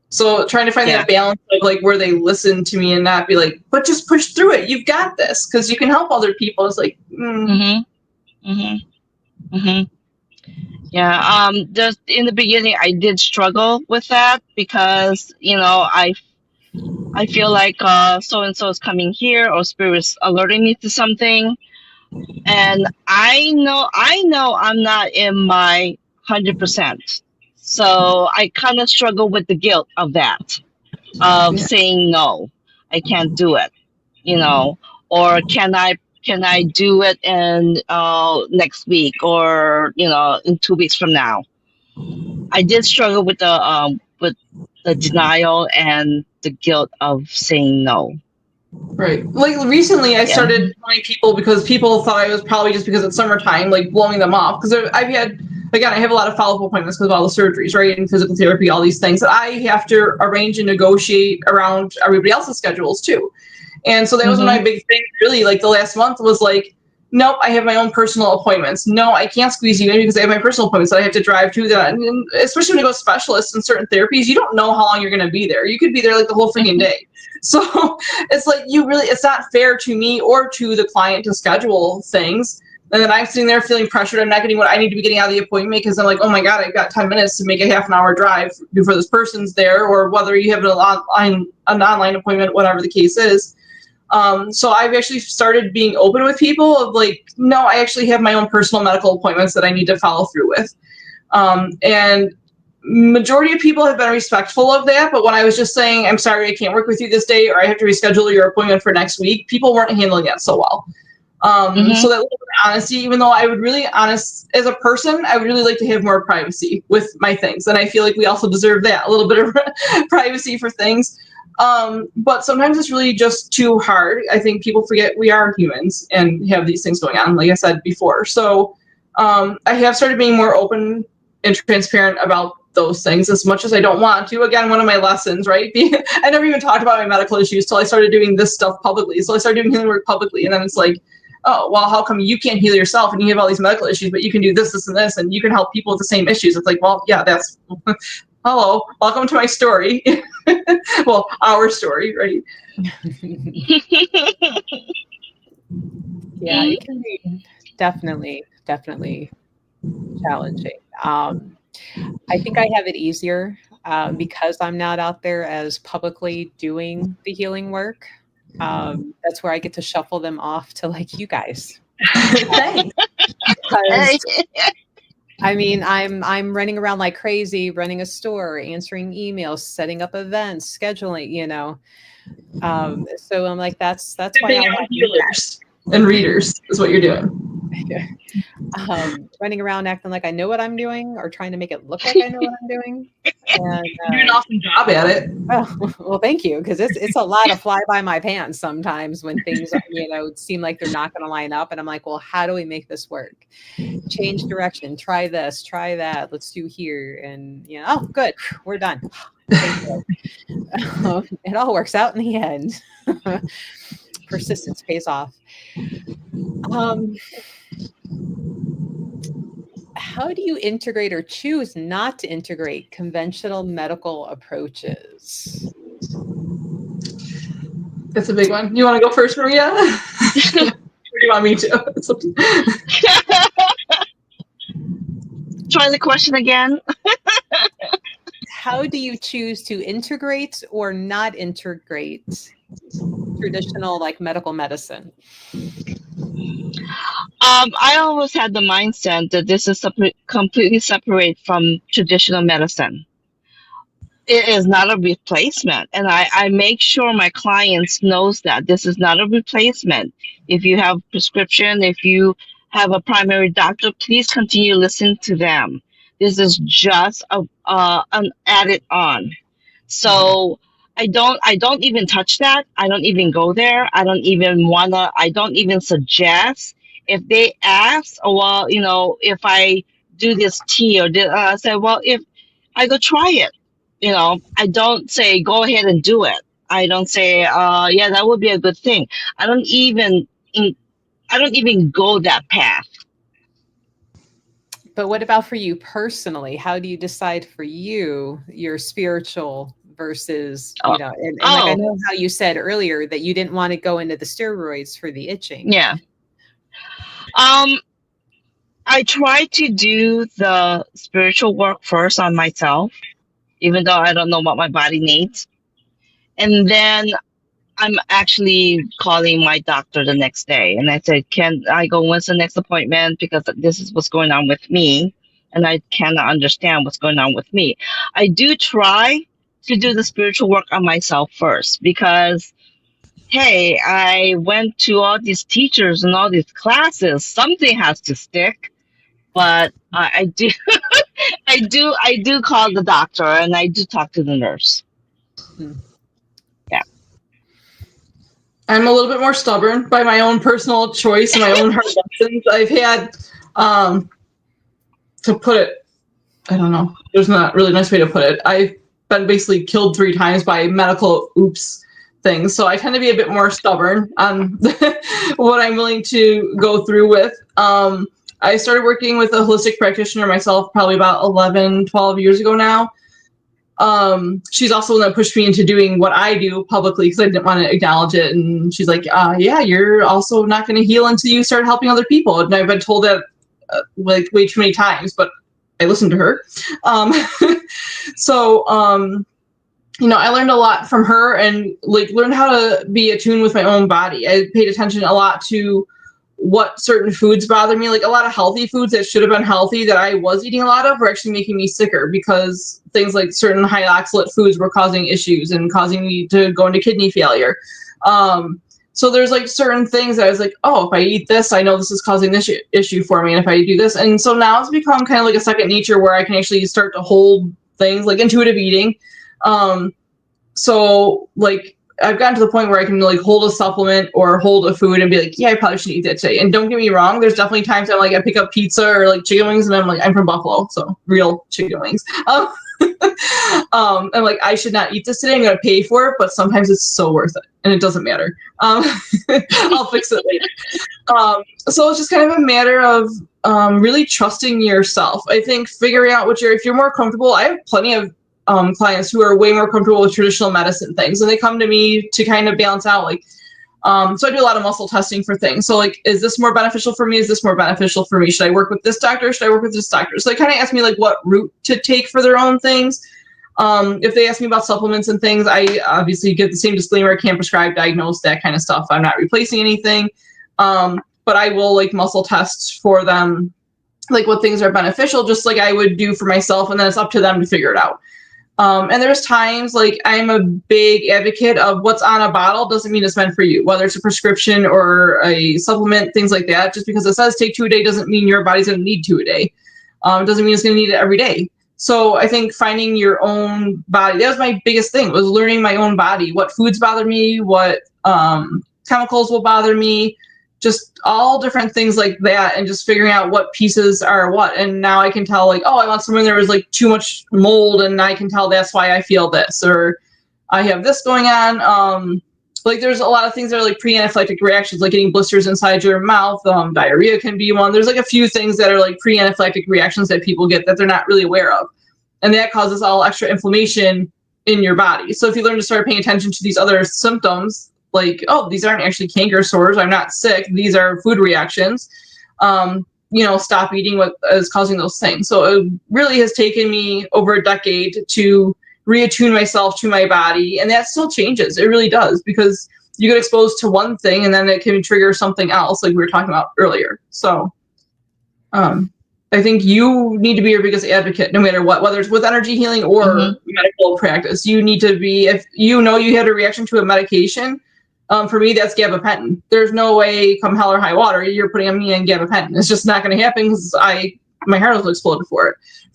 So trying to find that balance of like where they listen to me and not be like, but just push through it. You've got this because you can help other people. It's like, Yeah. Just in the beginning, I did struggle with that because I feel like so and so is coming here, or spirit's alerting me to something, and I know I'm not in my 100%. So I kind of struggle with the guilt of that, of saying no, I can't do it, or can I do it in next week, or in 2 weeks from now. I did struggle with the denial and the guilt of saying no. Right. Like recently I started telling people because people thought it was probably just because it's summertime, like blowing them off. Because I have a lot of follow-up appointments because of all the surgeries, right? And physical therapy, all these things that I have to arrange and negotiate around everybody else's schedules too. And so that was my big thing really, like the last month was like, nope, I have my own personal appointments. No, I can't squeeze you in because I have my personal appointments that I have to drive to. That, and especially when you go to specialists in certain therapies, you don't know how long you're going to be there. You could be there like the whole freaking day. So it's like it's not fair to me or to the client to schedule things. And then I'm sitting there feeling pressured. I'm not getting what I need to be getting out of the appointment because I'm like, oh my God, I've got 10 minutes to make a half an hour drive before this person's there, or whether you have an online appointment, whatever the case is. So I've actually started being open with people of like, no, I actually have my own personal medical appointments that I need to follow through with. And majority of people have been respectful of that. But when I was just saying, I'm sorry, I can't work with you this day, or I have to reschedule your appointment for next week, people weren't handling that so well. So that little bit of honesty, even though I would really honest as a person, I would really like to have more privacy with my things. And I feel like we also deserve that, a little bit of privacy for things. But sometimes it's really just too hard. I think people forget we are humans and have these things going on, like I said before. So I have started being more open and transparent about those things as much as I don't want to. Again, one of my lessons, right? I never even talked about my medical issues till I started doing this stuff publicly. So I started doing healing work publicly, and then it's like, oh, well, how come you can't heal yourself and you have all these medical issues, but you can do this, this, and this, and you can help people with the same issues? It's like, well, yeah, that's, hello, welcome to my story. Well, our story, right? Yeah, it can be definitely challenging. I think I have it easier because I'm not out there as publicly doing the healing work. That's where I get to shuffle them off to like you guys. Thanks. Because I mean, I'm running around like crazy, running a store, answering emails, setting up events, scheduling, you know. So I'm like, that's why I have healers and readers is what you're doing. Running around acting like I know what I'm doing or trying to make it look like I know what I'm doing. And You do an awesome job at it. oh, well, thank you, because it's a lot of fly by my pants sometimes when things seem like they're not going to line up, and I'm like, well, how do we make this work? Change direction, try this, try that, let's do here, and oh, good, we're done. It all works out in the end. Persistence pays off. How do you integrate or choose not to integrate conventional medical approaches? That's a big one. You want to go first, Maria? Or do you want me to? Try the question again. How do you choose to integrate or not integrate traditional like medical medicine? I always had the mindset that this is completely separate from traditional medicine. It is not a replacement, and I make sure my clients knows that this is not a replacement. If you have prescription, if you have a primary doctor, please continue listening to them. This is just an added on. So I don't even touch that. I don't even go there. I don't even suggest. If they ask, oh, well, if I do this tea or I say, well, if I go try it, I don't say go ahead and do it. I don't say, yeah, that would be a good thing. I don't even go that path. But what about for you personally? How do you decide for you your spiritual versus, and like I know how you said earlier that you didn't want to go into the steroids for the itching. Yeah. I try to do the spiritual work first on myself, even though I don't know what my body needs. And then I'm actually calling my doctor the next day. And I said, can I go, when's the next appointment? Because this is what's going on with me. And I cannot understand what's going on with me. I do try to do the spiritual work on myself first because, hey, I went to all these teachers and all these classes. Something has to stick. But I do, I do call the doctor and I do talk to the nurse. Yeah. I'm a little bit more stubborn by my own personal choice and my own hard lessons. I've had, to put it, I don't know, there's not really a nice way to put it. I've been basically killed 3 times by medical things. So I tend to be a bit more stubborn on what I'm willing to go through with. I started working with a holistic practitioner myself probably about 11, 12 years ago now. She's also the one that pushed me into doing what I do publicly because I didn't want to acknowledge it. And she's like, yeah, you're also not going to heal until you start helping other people. And I've been told that like way too many times, but I listened to her. So, I learned a lot from her and like learned how to be attuned with my own body. I paid attention a lot to what certain foods bother me. Like a lot of healthy foods that should have been healthy that I was eating a lot of were actually making me sicker because things like certain high oxalate foods were causing issues and causing me to go into kidney failure. So there's like certain things that I was like, oh, if I eat this, I know this is causing this issue for me. And if I do this, and so now it's become kind of like a second nature where I can actually start to hold things like intuitive eating. So like I've gotten to the point where I can like hold a supplement or hold a food and be like, yeah, I probably should eat that today. And don't get me wrong, there's definitely times I'm like, I pick up pizza or like chicken wings and I'm like, I'm from Buffalo, so real chicken wings. I'm like, I should not eat this today. I'm going to pay for it, but sometimes it's so worth it, and it doesn't matter. I'll fix it later. So it's just kind of a matter of really trusting yourself. I think figuring out if you're more comfortable. I have plenty of clients who are way more comfortable with traditional medicine things, and they come to me to kind of balance out, like, so I do a lot of muscle testing for things. So like, is this more beneficial for me? Is this more beneficial for me? Should I work with this doctor? Should I work with this doctor? So they kind of ask me like what route to take for their own things. If they ask me about supplements and things, I obviously get the same disclaimer: can't prescribe, diagnose, that kind of stuff. I'm not replacing anything. But I will like muscle test for them, like what things are beneficial, just like I would do for myself. And then it's up to them to figure it out. And there's times, like, I'm a big advocate of what's on a bottle doesn't mean it's meant for you, whether it's a prescription or a supplement, things like that. Just because it says take 2 a day doesn't mean your body's going to need 2 a day. It doesn't mean it's going to need it every day. So I think finding your own body, that was my biggest thing, was learning my own body, what foods bother me, what chemicals will bother me, just all different things like that, and just figuring out what pieces are what. And now I can tell, like, oh, I want something there was like too much mold, and I can tell that's why I feel this, or I have this going on. Like, there's a lot of things that are like pre-anaphylactic reactions, like getting blisters inside your mouth. Diarrhea can be one. There's like a few things that are like pre-anaphylactic reactions that people get that they're not really aware of, and that causes all extra inflammation in your body. So if you learn to start paying attention to these other symptoms, like, oh, these aren't actually canker sores, I'm not sick, these are food reactions, stop eating what is causing those things. So it really has taken me over a decade to reattune myself to my body, and that still changes. It really does, because you get exposed to one thing and then it can trigger something else, like we were talking about earlier. So I think you need to be your biggest advocate, no matter what, whether it's with energy healing or medical practice. You need to be, if you know you had a reaction to a medication, for me, that's gabapentin. There's no way, come hell or high water, you're putting me in gabapentin. It's just not going to happen, because my heart will explode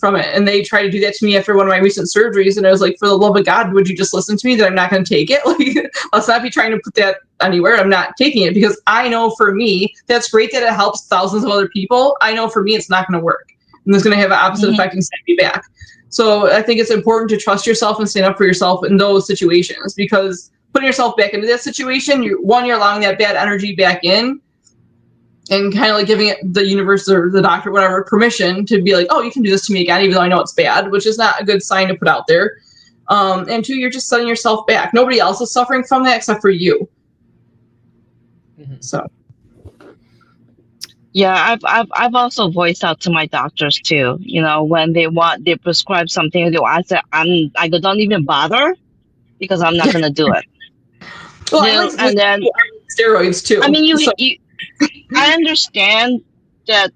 from it. And they tried to do that to me after one of my recent surgeries, and I was like, for the love of God, would you just listen to me that I'm not going to take it? Like, let's not be trying to put that anywhere. I'm not taking it, because I know for me, that's great that it helps thousands of other people. I know for me, it's not going to work, and it's going to have an opposite effect and send me back. So I think it's important to trust yourself and stand up for yourself in those situations, because putting yourself back into that situation, you're allowing that bad energy back in, and kind of like giving it, the universe or the doctor, whatever, permission to be like, oh, you can do this to me again, even though I know it's bad, which is not a good sign to put out there. And 2, you're just setting yourself back. Nobody else is suffering from that except for you. So. Yeah, I've also voiced out to my doctors too. When they prescribe something, I say, I don't even bother, because I'm not gonna do it. Well, and then steroids too. I mean, I understand that,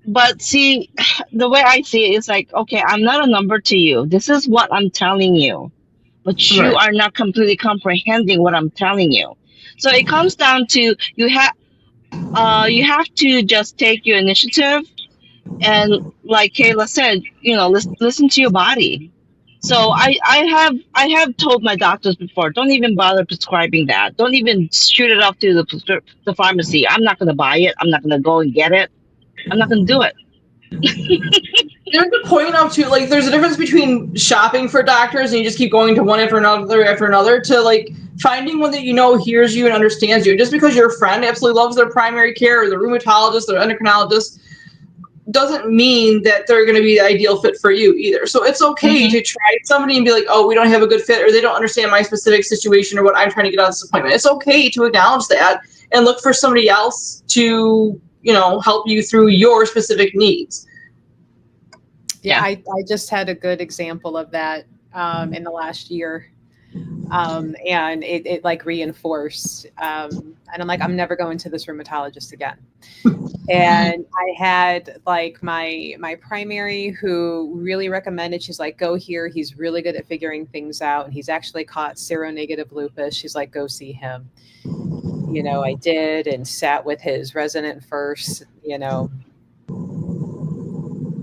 but see, the way I see it is like, okay, I'm not a number to you. This is what I'm telling you, but you are not completely comprehending what I'm telling you. So it comes down to you have to just take your initiative, and like Kayla said, listen to your body. So I have told my doctors before, don't even bother prescribing that. Don't even shoot it off to the pharmacy. I'm not going to buy it. I'm not going to go and get it. I'm not going to do it. There's a point of too, like, there's a difference between shopping for doctors and you just keep going to one after another, to like finding one that hears you and understands you. Just because your friend absolutely loves their primary care or their rheumatologist or endocrinologist doesn't mean that they're going to be the ideal fit for you either. So it's okay to try somebody and be like, oh, we don't have a good fit, or they don't understand my specific situation or what I'm trying to get out of this appointment. It's okay to acknowledge that and look for somebody else to, help you through your specific needs. Yeah, I just had a good example of that in the last year. And it like reinforced. And I'm like, I'm never going to this rheumatologist again. And I had like my primary, who really recommended, she's like, go here. He's really good at figuring things out. And he's actually caught seronegative lupus. She's like, go see him. I did, and sat with his resident first,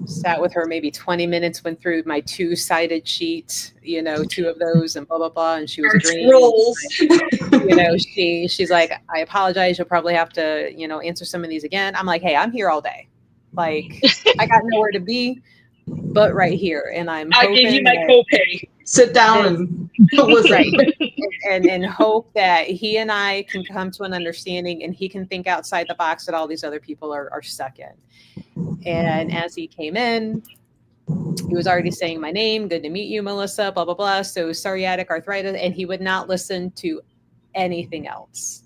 sat with her maybe 20 minutes, went through my 2-sided sheet, 2 of those, and blah, blah, blah. And she was green. She's like, I apologize. You'll probably have to, answer some of these again. I'm like, hey, I'm here all day. Like, I got nowhere to be. but right here. And I'm I hoping gave you my that, copay. Sit down and listen. right. And hope that he and I can come to an understanding and he can think outside the box that all these other people are stuck in. And as he came in, he was already saying my name. Good to meet you, Melissa, blah, blah, blah. So psoriatic arthritis. And he would not listen to anything else.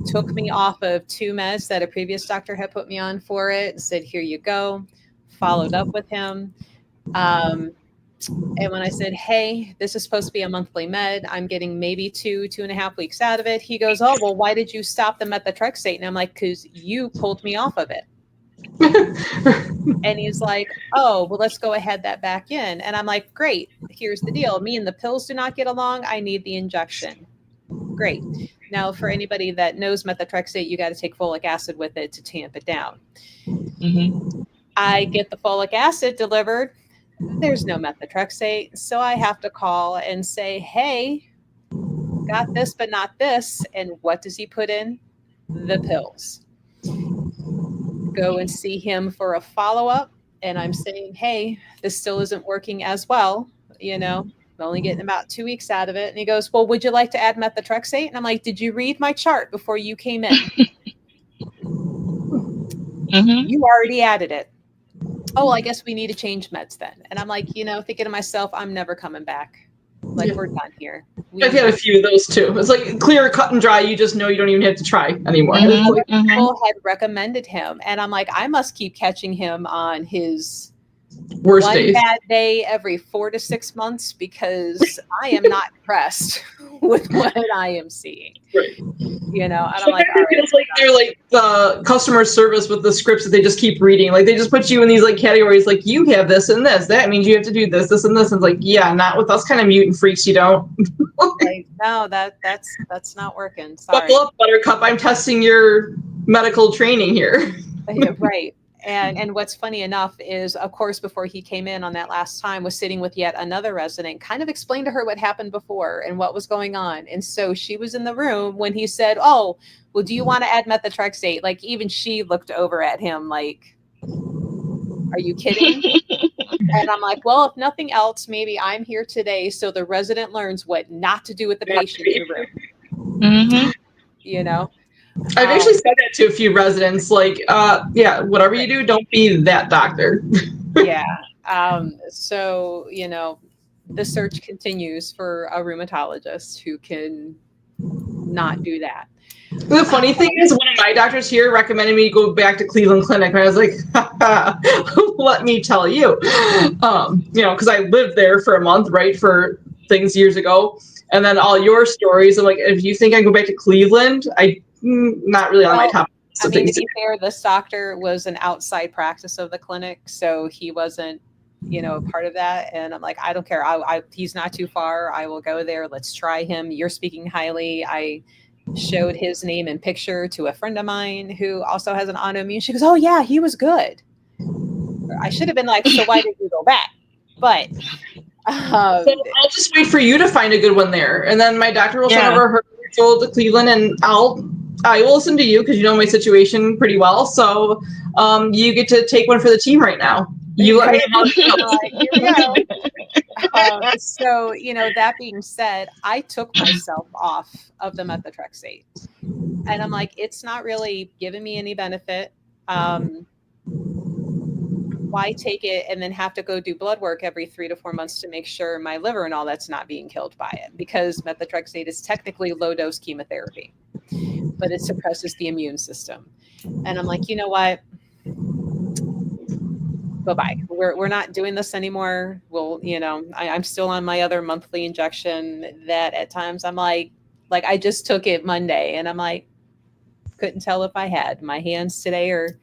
Took me off of 2 meds that a previous doctor had put me on for it. Said, here you go. Followed up with him. And when I said, hey, this is supposed to be a monthly med, I'm getting maybe 2.5 weeks out of it. He goes, oh, well, why did you stop the methotrexate? And I'm like, because you pulled me off of it. And he's like, oh, well, let's go ahead that back in. And I'm like, great. Here's the deal. Me and the pills do not get along. I need the injection. Great. Now, for anybody that knows methotrexate, you got to take folic acid with it to tamp it down. Mm-hmm. I get the folic acid delivered. There's no methotrexate. So I have to call and say, hey, got this, but not this. And what does he put in? The pills. Go and see him for a follow-up. And I'm saying, hey, this still isn't working as well. I'm only getting about 2 weeks out of it. And he goes, well, would you like to add methotrexate? And I'm like, did you read my chart before you came in? Mm-hmm. You already added it. Oh, well, I guess we need to change meds then. And I'm like, thinking to myself, I'm never coming back. Like, we're done here. I've had a few of those too. It's like clear, cut and dry. You just know you don't even have to try anymore. Mm-hmm. People had recommended him. And I'm like, I must keep catching him on his worst days. Bad day every 4 to 6 months because I am not impressed with what I am seeing. Right. And I'm like, all right. Feels like they're like the customer service with the scripts that they just keep reading. Like they just put you in these like categories. Like you have this and this. That means you have to do this, this, and this. And it's like, yeah, not with us kind of mutant freaks. You don't. Like, no, that's not working. Sorry. Buckle up, Buttercup. I'm testing your medical training here. Yeah, right. And what's funny enough is, of course, before he came in on that last time, was sitting with yet another resident, kind of explained to her what happened before and what was going on. And so she was in the room when he said, oh, well, do you want to add methotrexate? Like even she looked over at him like, are you kidding? And I'm like, well, if nothing else, maybe I'm here today so the resident learns what not to do with the patient in the room. Mm-hmm. I've actually said that to a few residents, like, yeah, whatever you do, don't be that doctor. Yeah. So, the search continues for a rheumatologist who can not do that. The funny thing is, one of my doctors here recommended me go back to Cleveland Clinic, and I was like, let me tell you, because I lived there for a month, right, for things years ago, and then all your stories. I'm like, if you think I go back to Cleveland, not really on my top. I mean, to be fair, this doctor was an outside practice of the clinic, so he wasn't, a part of that. And I'm like, I don't care. He's not too far. I will go there. Let's try him. You're speaking highly. I showed his name and picture to a friend of mine who also has an autoimmune. She goes, oh yeah, he was good. I should have been like, so why did you go back? But so I'll just wait for you to find a good one there, and then my doctor will send over her referral to Cleveland, and I will listen to you because you know my situation pretty well. So you get to take one for the team right now. You let me know. Here we go. So, that being said, I took myself off of the methotrexate. And I'm like, it's not really giving me any benefit. Why take it and then have to go do blood work every 3 to 4 months to make sure my liver and all that's not being killed by it? Because methotrexate is technically low-dose chemotherapy, but it suppresses the immune system. And I'm like, you know what? Bye-bye. We're not doing this anymore. Well, I'm still on my other monthly injection that at times I'm like I just took it Monday and I'm like, couldn't tell if I had. My hands today are,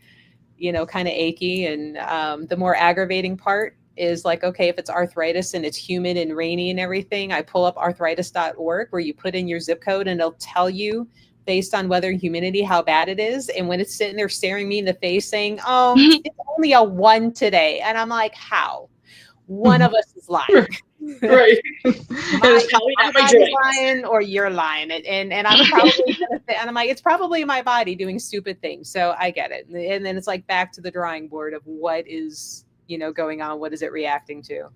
kind of achy. And the more aggravating part is like, okay, if it's arthritis and it's humid and rainy and everything, I pull up arthritis.org where you put in your zip code and it'll tell you based on weather and humidity how bad it is. And when it's sitting there staring me in the face saying, oh, it's only a 1 today. And I'm like, how? One of us is lying. Right. My body's lying or you're lying. And I'm probably and I'm like, it's probably my body doing stupid things. So I get it. And then it's like back to the drawing board of what is going on? What is it reacting to?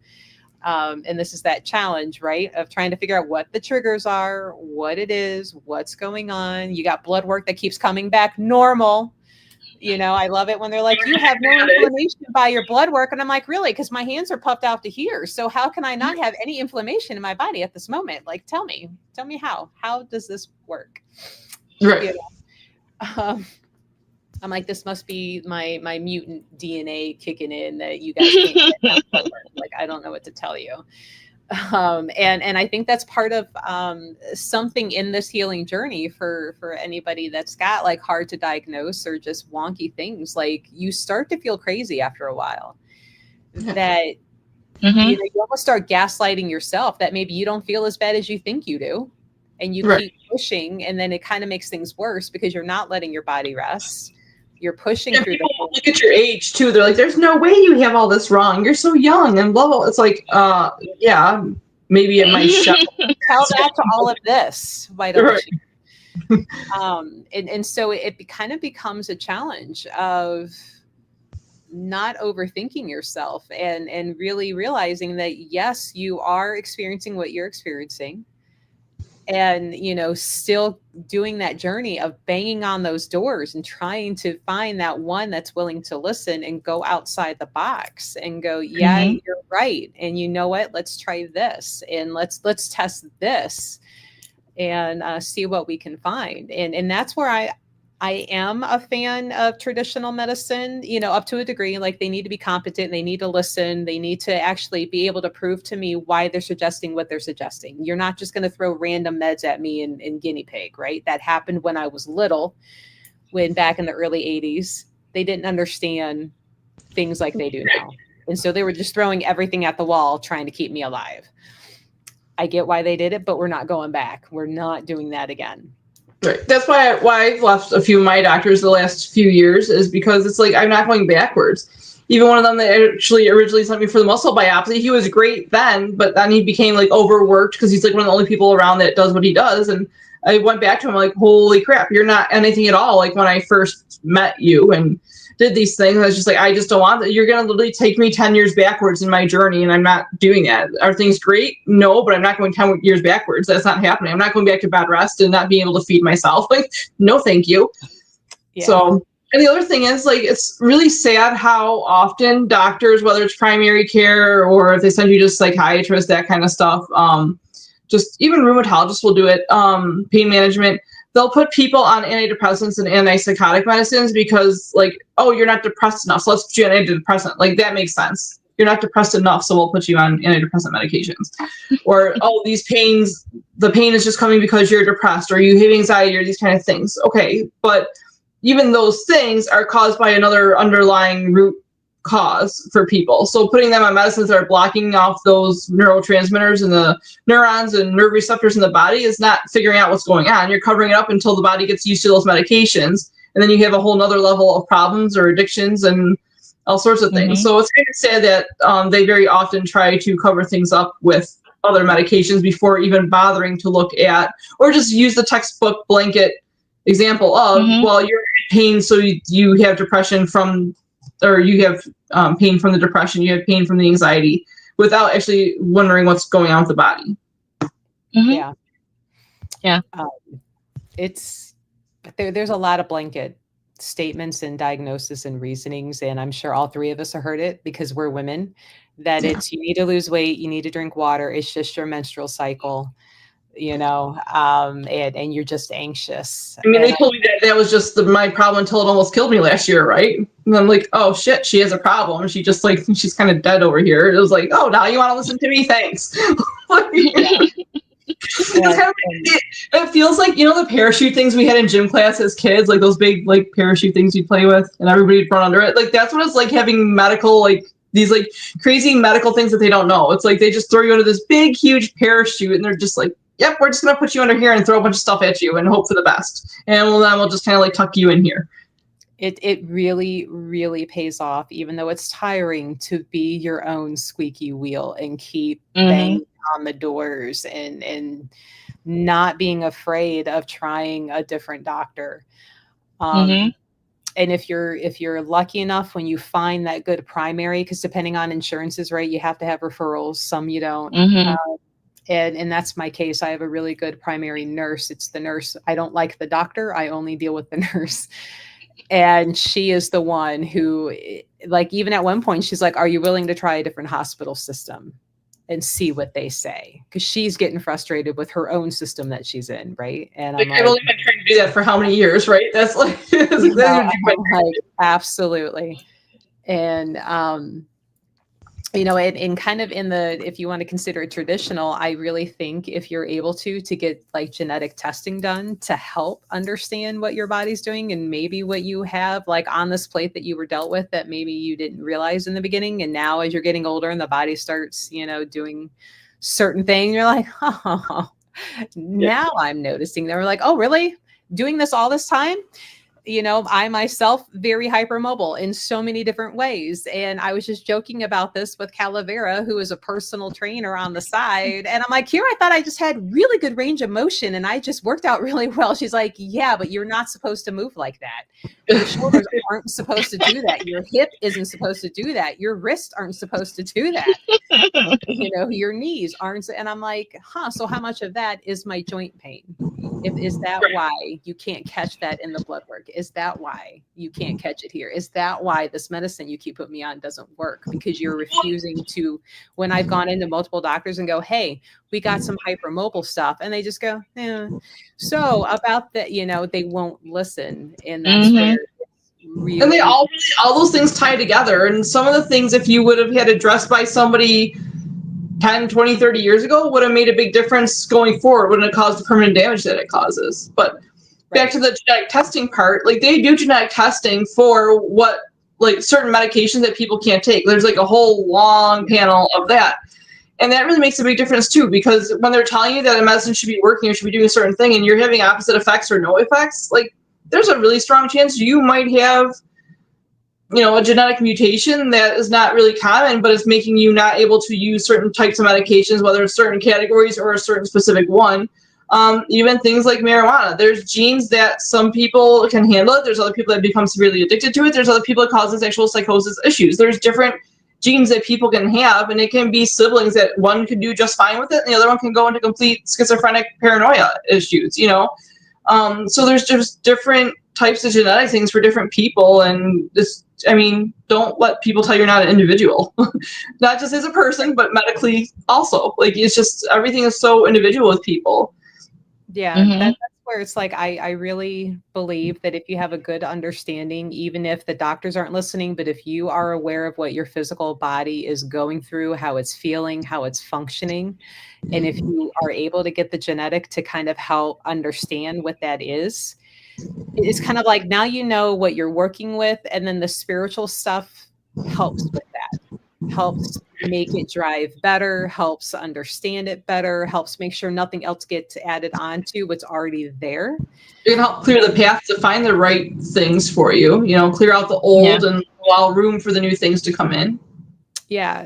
And this is that challenge, right? Of trying to figure out what the triggers are, what it is, what's going on. You got blood work that keeps coming back normal. I love it when they're like, you have no inflammation by your blood work. And I'm like, really? Because my hands are puffed out to here. So how can I not have any inflammation in my body at this moment? Like, tell me how does this work? Right. I'm like, this must be my mutant DNA kicking in that you guys can't get blood work. Like, I don't know what to tell you. And I think that's part of something in this healing journey for anybody that's got like hard to diagnose or just wonky things. Like, you start to feel crazy after a while. That you almost start gaslighting yourself that maybe you don't feel as bad as you think you do, and you keep pushing, and then it kind of makes things worse because you're not letting your body rest. You're pushing through the whole. Look at your age too. They're like, "There's no way you have all this wrong. You're so young," and blah blah. It's like, yeah, maybe it might show. Tell that to all of this. Why don't you? And so it kind of becomes a challenge of not overthinking yourself and really realizing that yes, you are experiencing what you're experiencing. And, still doing that journey of banging on those doors and trying to find that one that's willing to listen and go outside the box and go, yeah, you're right. And you know what? Let's try this and let's test this and see what we can find. And that's where I am a fan of traditional medicine, up to a degree. Like, they need to be competent, they need to listen, they need to actually be able to prove to me why they're suggesting what they're suggesting. You're not just going to throw random meds at me in guinea pig, right? That happened when I was little, when back in the early 80s, they didn't understand things like they do now. And so they were just throwing everything at the wall, trying to keep me alive. I get why they did it, but we're not going back. We're not doing that again. Right. That's why I've left a few of my doctors the last few years, is because it's like I'm not going backwards. Even one of them that actually originally sent me for the muscle biopsy, he was great then, but then he became like overworked because he's like one of the only people around that does what he does. And I went back to him like, holy crap, you're not anything at all like when I first met you and did these things. I was just like, I just don't want that. You're going to literally take me 10 years backwards in my journey, and I'm not doing that. Are things great? No, but I'm not going 10 years backwards. That's not happening. I'm not going back to bed rest and not being able to feed myself. Like, no, thank you. Yeah. So, and the other thing is, like, it's really sad how often doctors, whether it's primary care or if they send you to psychiatrists, that kind of stuff, just even rheumatologists will do it, pain management, they'll put people on antidepressants and antipsychotic medicines because, like, oh, you're not depressed enough, so let's put you on antidepressant. Like, that makes sense. You're not depressed enough, so we'll put you on antidepressant medications. Or, oh, the pain is just coming because you're depressed, or you have anxiety, or these kind of things. Okay, but even those things are caused by another underlying root cause for people. So putting them on medicines that are blocking off those neurotransmitters and the neurons and nerve receptors in the body is not figuring out what's going on. You're covering it up until the body gets used to those medications. And then you have a whole nother level of problems or addictions and all sorts of things. So it's kind of sad that they very often try to cover things up with other medications before even bothering to look at, or just use the textbook blanket example of, well, you're in pain, so you have depression from, or you have pain from the depression, you have pain from the anxiety, without actually wondering what's going on with the body. Yeah. It's there's a lot of blanket statements and diagnosis and reasonings, and I'm sure all three of us have heard it because we're women, that it's, you need to lose weight, you need to drink water, it's just your menstrual cycle, and you're just anxious. I mean, they told me that was just my problem until it almost killed me last year, right? And I'm like, oh shit, she has a problem. She's kind of dead over here. It was like, oh, now you want to listen to me? Thanks. It feels like, the parachute things we had in gym class as kids, like those big like parachute things you'd play with and everybody would run under it. Like, that's what it's like having medical, like these like crazy medical things that they don't know. It's like they just throw you into this big, huge parachute and they're just like, yep, we're just going to put you under here and throw a bunch of stuff at you and hope for the best. And then we'll just kind of like tuck you in here. It really, really pays off, even though it's tiring, to be your own squeaky wheel and keep banging on the doors and not being afraid of trying a different doctor. And if you're lucky enough when you find that good primary, because depending on insurances, right, you have to have referrals, some you don't. And that's my case. I have a really good primary nurse. It's the nurse. I don't like the doctor. I only deal with the nurse. And she is the one who, like, even at one point, she's like, are you willing to try a different hospital system and see what they say? Because she's getting frustrated with her own system that she's in, right? And I'm I've only been trying to do that for how many years, right? That's like, that's like absolutely. And and kind of in the, if you want to consider it traditional, I really think if you're able to get like genetic testing done to help understand what your body's doing and maybe what you have like on this plate that you were dealt with that maybe you didn't realize in the beginning. And now as you're getting older and the body starts, doing certain things, you're like, oh, now I'm noticing. They were like, oh, really? Doing this all this time? I myself, very hypermobile in so many different ways. And I was just joking about this with Calavera, who is a personal trainer on the side. And I'm like, here, I thought I just had really good range of motion and I just worked out really well. She's like, yeah, but you're not supposed to move like that. Your shoulders aren't supposed to do that. Your hip isn't supposed to do that. Your wrists aren't supposed to do that. Your knees aren't. And I'm like, so how much of that is my joint pain? Is that why you can't catch that in the blood work? Is that why you can't catch it here? Is that why this medicine you keep putting me on doesn't work? Because you're refusing to, when I've gone into multiple doctors and go, hey, we got some hypermobile stuff. And they just go, yeah. So about that, they won't listen. And that's where really, and they all those things tie together. And some of the things, if you would have had addressed by somebody 10, 20, 30 years ago, would have made a big difference going forward, wouldn't have caused the permanent damage that it causes. But back to the genetic testing part, like they do genetic testing for what, like certain medications that people can't take. There's like a whole long panel of that. And that really makes a big difference too, because when they're telling you that a medicine should be working or should be doing a certain thing and you're having opposite effects or no effects, like there's a really strong chance you might have a genetic mutation that is not really common, but it's making you not able to use certain types of medications, whether it's certain categories or a certain specific one. Even things like marijuana. There's genes that some people can handle it. There's other people that become severely addicted to it. There's other people that causes actual psychosis issues. There's different genes that people can have, and it can be siblings that one could do just fine with it, and the other one can go into complete schizophrenic paranoia issues, So there's just different types of genetic things for different people, and don't let people tell you're not an individual, not just as a person, but medically also. Like, it's just, everything is so individual with people. Yeah, that's where it's like, I really believe that if you have a good understanding, even if the doctors aren't listening, but if you are aware of what your physical body is going through, how it's feeling, how it's functioning, and if you are able to get the genetic to kind of help understand what that is, it's kind of like, now you know what you're working with, and then the spiritual stuff helps with that, helps make it drive better, helps understand it better, helps make sure nothing else gets added on to what's already there. It can help clear the path to find the right things for you, clear out the old and allow room for the new things to come in. Yeah.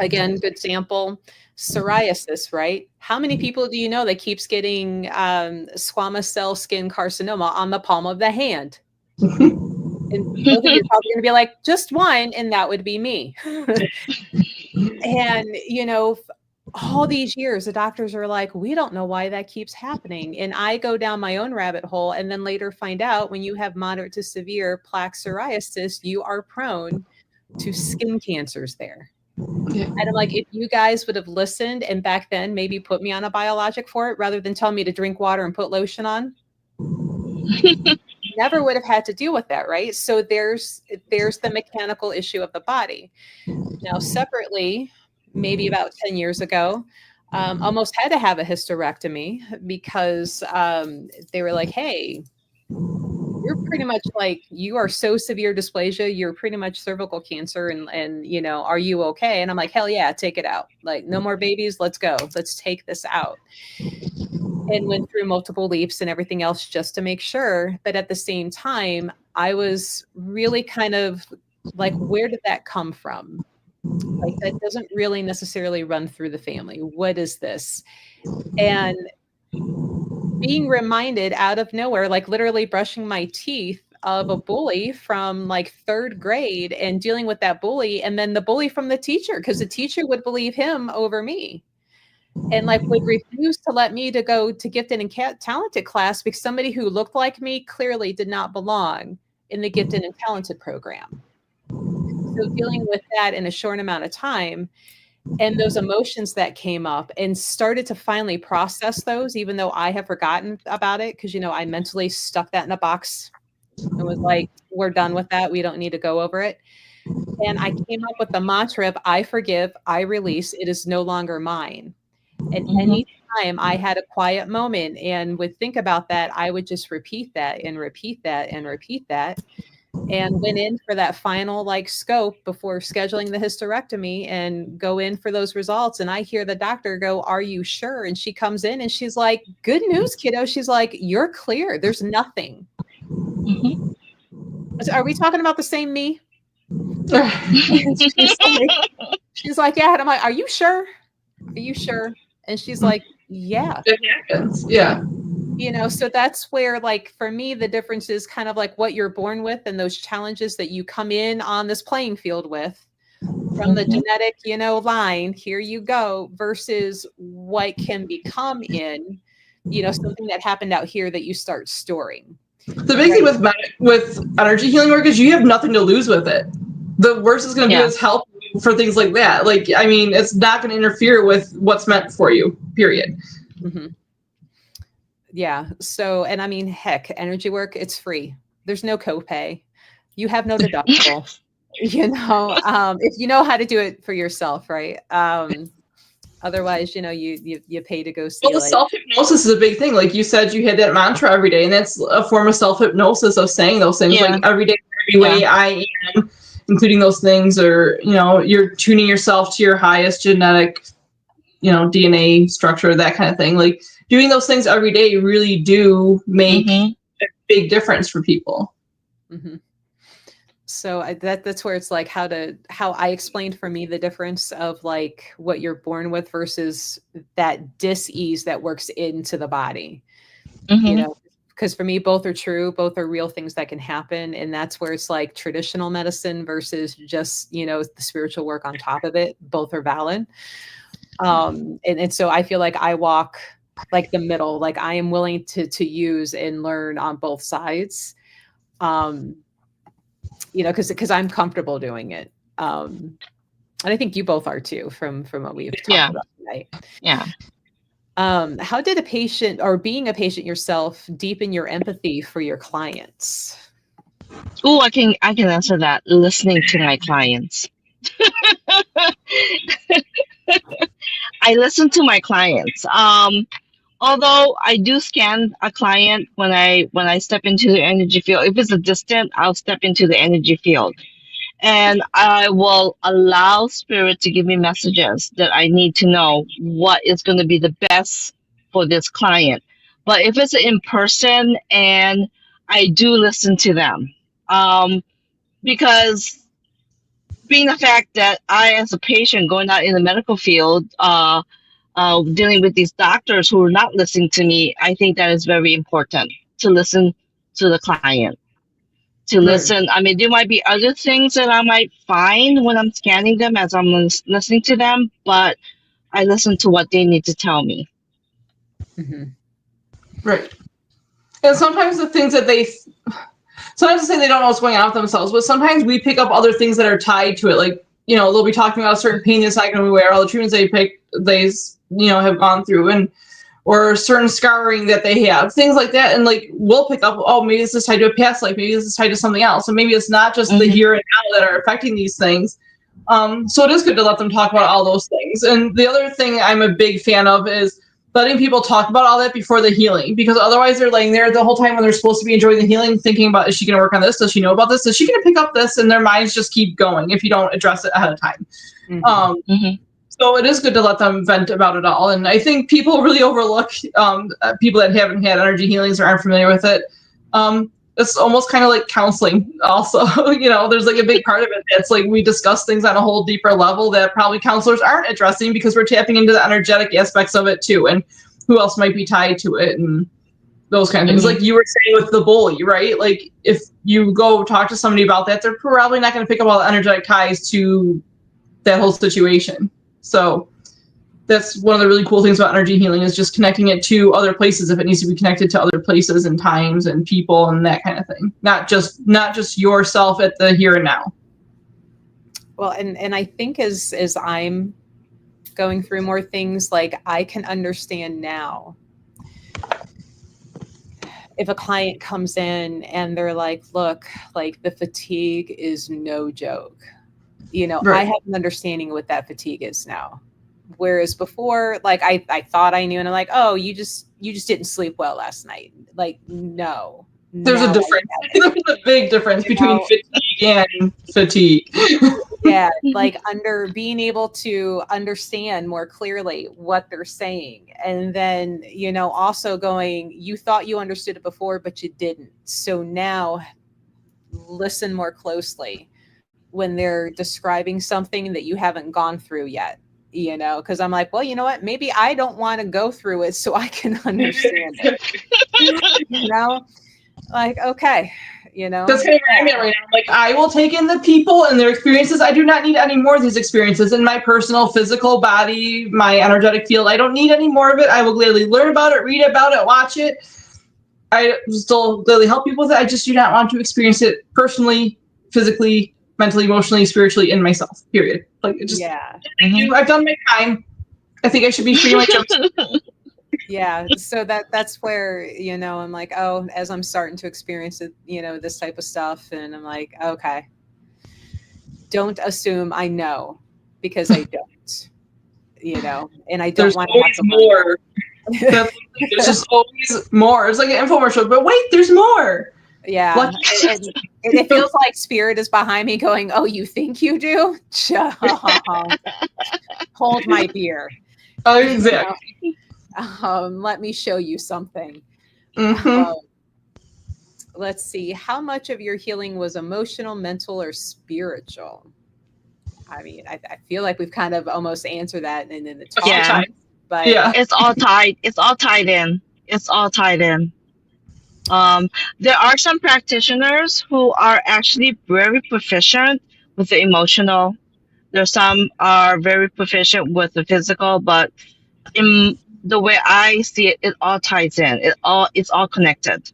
Again, good sample, psoriasis, right? How many people do you know that keeps getting squamous cell skin carcinoma on the palm of the hand? And both of you are probably going to be like, just one, and that would be me. And, all these years, the doctors are like, we don't know why that keeps happening. And I go down my own rabbit hole and then later find out when you have moderate to severe plaque psoriasis, you are prone to skin cancers there. Yeah. And I'm like, if you guys would have listened and back then maybe put me on a biologic for it rather than tell me to drink water and put lotion on, never would have had to deal with that, right? So there's the mechanical issue of the body. Now, separately, maybe about 10 years ago, almost had to have a hysterectomy because they were like, hey, you're pretty much like, you are so severe dysplasia, you're pretty much cervical cancer, and are you okay? And I'm like, hell yeah, take it out. Like, no more babies, let's go. Let's take this out. And went through multiple leaps and everything else just to make sure. But at the same time, I was really kind of like, where did that come from? Like, that doesn't really necessarily run through the family. What is this? And being reminded out of nowhere, like literally brushing my teeth, of a bully from like third grade and dealing with that bully, and then the bully from the teacher, because the teacher would believe him over me and like would refuse to let me to go to gifted and talented class because somebody who looked like me clearly did not belong in the gifted and talented program. So dealing with that in a short amount of time, and those emotions that came up, and started to finally process those, even though I have forgotten about it, because, you know, I mentally stuck that in a box and was like, we're done with that. We don't need to go over it. And I came up with the mantra of I forgive, I release, it is no longer mine. And anytime I had a quiet moment and would think about that, I would just repeat that and repeat that and repeat that. And went in for that final like scope before scheduling the hysterectomy and go in for those results. And I hear the doctor go, "Are you sure?" And she comes in and she's like, "Good news, kiddo." She's like, "You're clear. There's nothing." Are we talking about the same me? she's like, "Yeah." And I'm like, "Are you sure? Are you sure?" And she's like, "Yeah." It happens. Yeah. You know, so that's where, like, for me, the difference is kind of like what you're born with and those challenges that you come in on this playing field with from the genetic, you know, line, here you go, versus what can become in, you know, something that happened out here that you start storing. The big thing with energy healing work is you have nothing to lose with it. The worst it's going to do is help you for things like that. Like, I mean, it's not going to interfere with what's meant for you, period. Yeah. So, and I mean, heck, energy work, it's free. There's no copay. You have no deductible. You know, if you know how to do it for yourself, right? Otherwise, you know, you pay to go see. Well, the self-hypnosis is a big thing. Like you said, you had that mantra every day, and that's a form of self-hypnosis of saying those things. Like every day, every way I am, including those things, or, you know, you're tuning yourself to your highest genetic, you know, DNA structure, that kind of thing. Like doing those things every day really do make a big difference for people. So that's where it's like how I explained for me the difference of like what you're born with versus that dis-ease that works into the body. You know, because for me, both are true, both are real things that can happen. And that's where it's like traditional medicine versus just, you know, the spiritual work on top of it. Both are valid. And so I feel like I walk like the middle, like I am willing to use and learn on both sides. You know, because I'm comfortable doing it. And I think you both are too, from what we've talked about tonight. How did a patient, or being a patient yourself, deepen your empathy for your clients? Oh, I can answer that. Listening to my clients. I listen to my clients. Although I do scan a client when I step into the energy field. If it's a distant, I'll step into the energy field, and I will allow spirit to give me messages that I need to know what is going to be the best for this client. But if it's in person, and I do listen to them, because being the fact that I, as a patient going out in the medical field, dealing with these doctors who are not listening to me, I think that is very important to listen to the client. To listen. I mean, there might be other things that I might find when I'm scanning them as I'm listening to them, but I listen to what they need to tell me. Right. And sometimes the things that sometimes they say they don't know what's going on with themselves, but sometimes we pick up other things that are tied to it. Like, you know, they'll be talking about a certain pain that's not going to be aware, all the treatments they you know, have gone through, and or certain scarring that they have, things like that. And like, we'll pick up, oh, maybe this is tied to a past life, maybe this is tied to something else. And maybe it's not just the here and now that are affecting these things. So it is good to let them talk about all those things. And the other thing I'm a big fan of is letting people talk about all that before the healing, because otherwise they're laying there the whole time when they're supposed to be enjoying the healing, thinking about, is she going to work on this? Does she know about this? Is she going to pick up this? And their minds just keep going if you don't address it ahead of time. So it is good to let them vent about it all. And I think people really overlook people that haven't had energy healings or aren't familiar with it. It's almost kind of like counseling also. You know, there's like a big part of it that's like we discuss things on a whole deeper level that probably counselors aren't addressing, because we're tapping into the energetic aspects of it too, and who else might be tied to it, and those kind of things. Like you were saying with the bully, right? Like if you go talk to somebody about that, they're probably not going to pick up all the energetic ties to that whole situation. So that's one of the really cool things about energy healing is just connecting it to other places if it needs to be connected to other places and times and people and that kind of thing. Not just yourself at the here and now. Well, and I think as I'm going through more things, like I can understand now if a client comes in and they're like, look, like the fatigue is no joke. You know, Right. I have an understanding of what that fatigue is now. Whereas before, like I thought I knew, and I'm like, oh, you just didn't sleep well last night. Like, no. There's Now a difference. There's a big difference between fatigue and fatigue. Yeah, like being able to understand more clearly what they're saying. And then, you know, also going, you thought you understood it before, but you didn't. So now listen more closely when they're describing something that you haven't gone through yet, you know, because I'm like, well, you know what, maybe I don't want to go through it so I can understand it. You know, like, okay, you know, that's kind of where I'm at right now. Like, I will take in the people and their experiences. I do not need any more of these experiences in my personal physical body, my energetic field. I don't need any more of it. I will gladly learn about it, read about it, watch it. I still gladly help people with it. I just do not want to experience it personally, physically, mentally, emotionally, spiritually in myself, period. Like, it just, I've done my time. I think I should be free of my jumps. Yeah, so that's where, you know, I'm like, oh, as I'm starting to experience it, you know, this type of stuff, and I'm like, okay, don't assume I know, because I don't, you know, and I don't want to have to more. There's just always more. It's like an infomercial, but wait, there's more. Yeah, and it feels like spirit is behind me going, oh, you think you do? Hold my beer. Exactly. You know? Let me show you something. Let's see. How much of your healing was emotional, mental, or spiritual? I mean, I feel like we've kind of almost answered that in the talk. But it's all tied. It's all tied in. It's all tied in. There are some practitioners who are actually very proficient with the emotional. There's some are very proficient with the physical, but in the way I see it, it all ties in. It's all connected.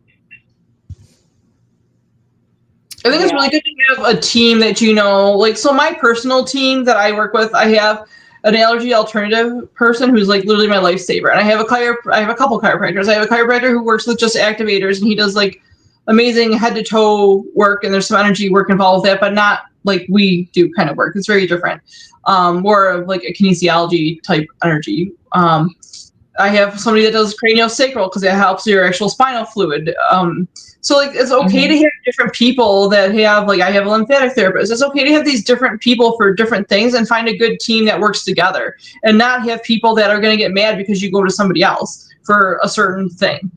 I think it's really good to have a team that you know, like, so my personal team that I work with, I have an allergy alternative person who's like literally my lifesaver, and I have a couple chiropractors. I have a chiropractor who works with just activators, and he does like amazing head to toe work, and there's some energy work involved with that, but not like we do kind of work. It's very different, more of like a kinesiology type energy. I have somebody that does craniosacral because it helps your actual spinal fluid. So like it's okay to have different people that have, like, I have a lymphatic therapist. It's okay to have these different people for different things and find a good team that works together, and not have people that are going to get mad because you go to somebody else for a certain thing.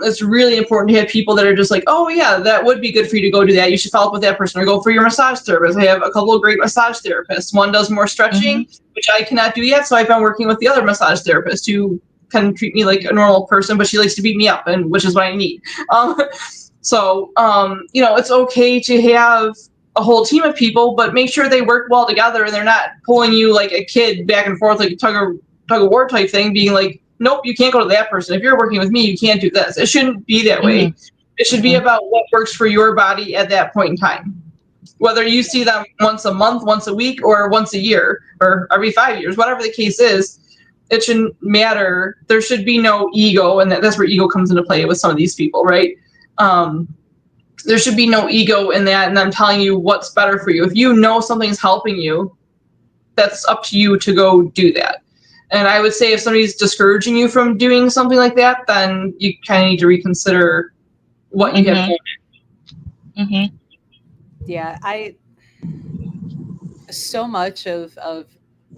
It's really important to have people that are just like, oh yeah, that would be good for you to go do that. You should follow up with that person, or go for your massage therapist. I have a couple of great massage therapists. One does more stretching, which I cannot do yet. So I've been working with the other massage therapist who can treat me like a normal person, but she likes to beat me up, and which is what I need. You know, it's okay to have a whole team of people, but make sure they work well together and they're not pulling you like a kid back and forth, like a tug of war type thing, being like, nope, you can't go to that person. If you're working with me, you can't do this. It shouldn't be that way. It should be about what works for your body at that point in time. Whether you see them once a month, once a week, or once a year, or every 5 years, whatever the case is, it shouldn't matter. There should be no ego, and that's where ego comes into play with some of these people, right? There should be no ego in that, and I'm telling you what's better for you. If you know something's helping you, that's up to you to go do that. And I would say if somebody's discouraging you from doing something like that, then you kind of need to reconsider what you have going. Yeah, so much of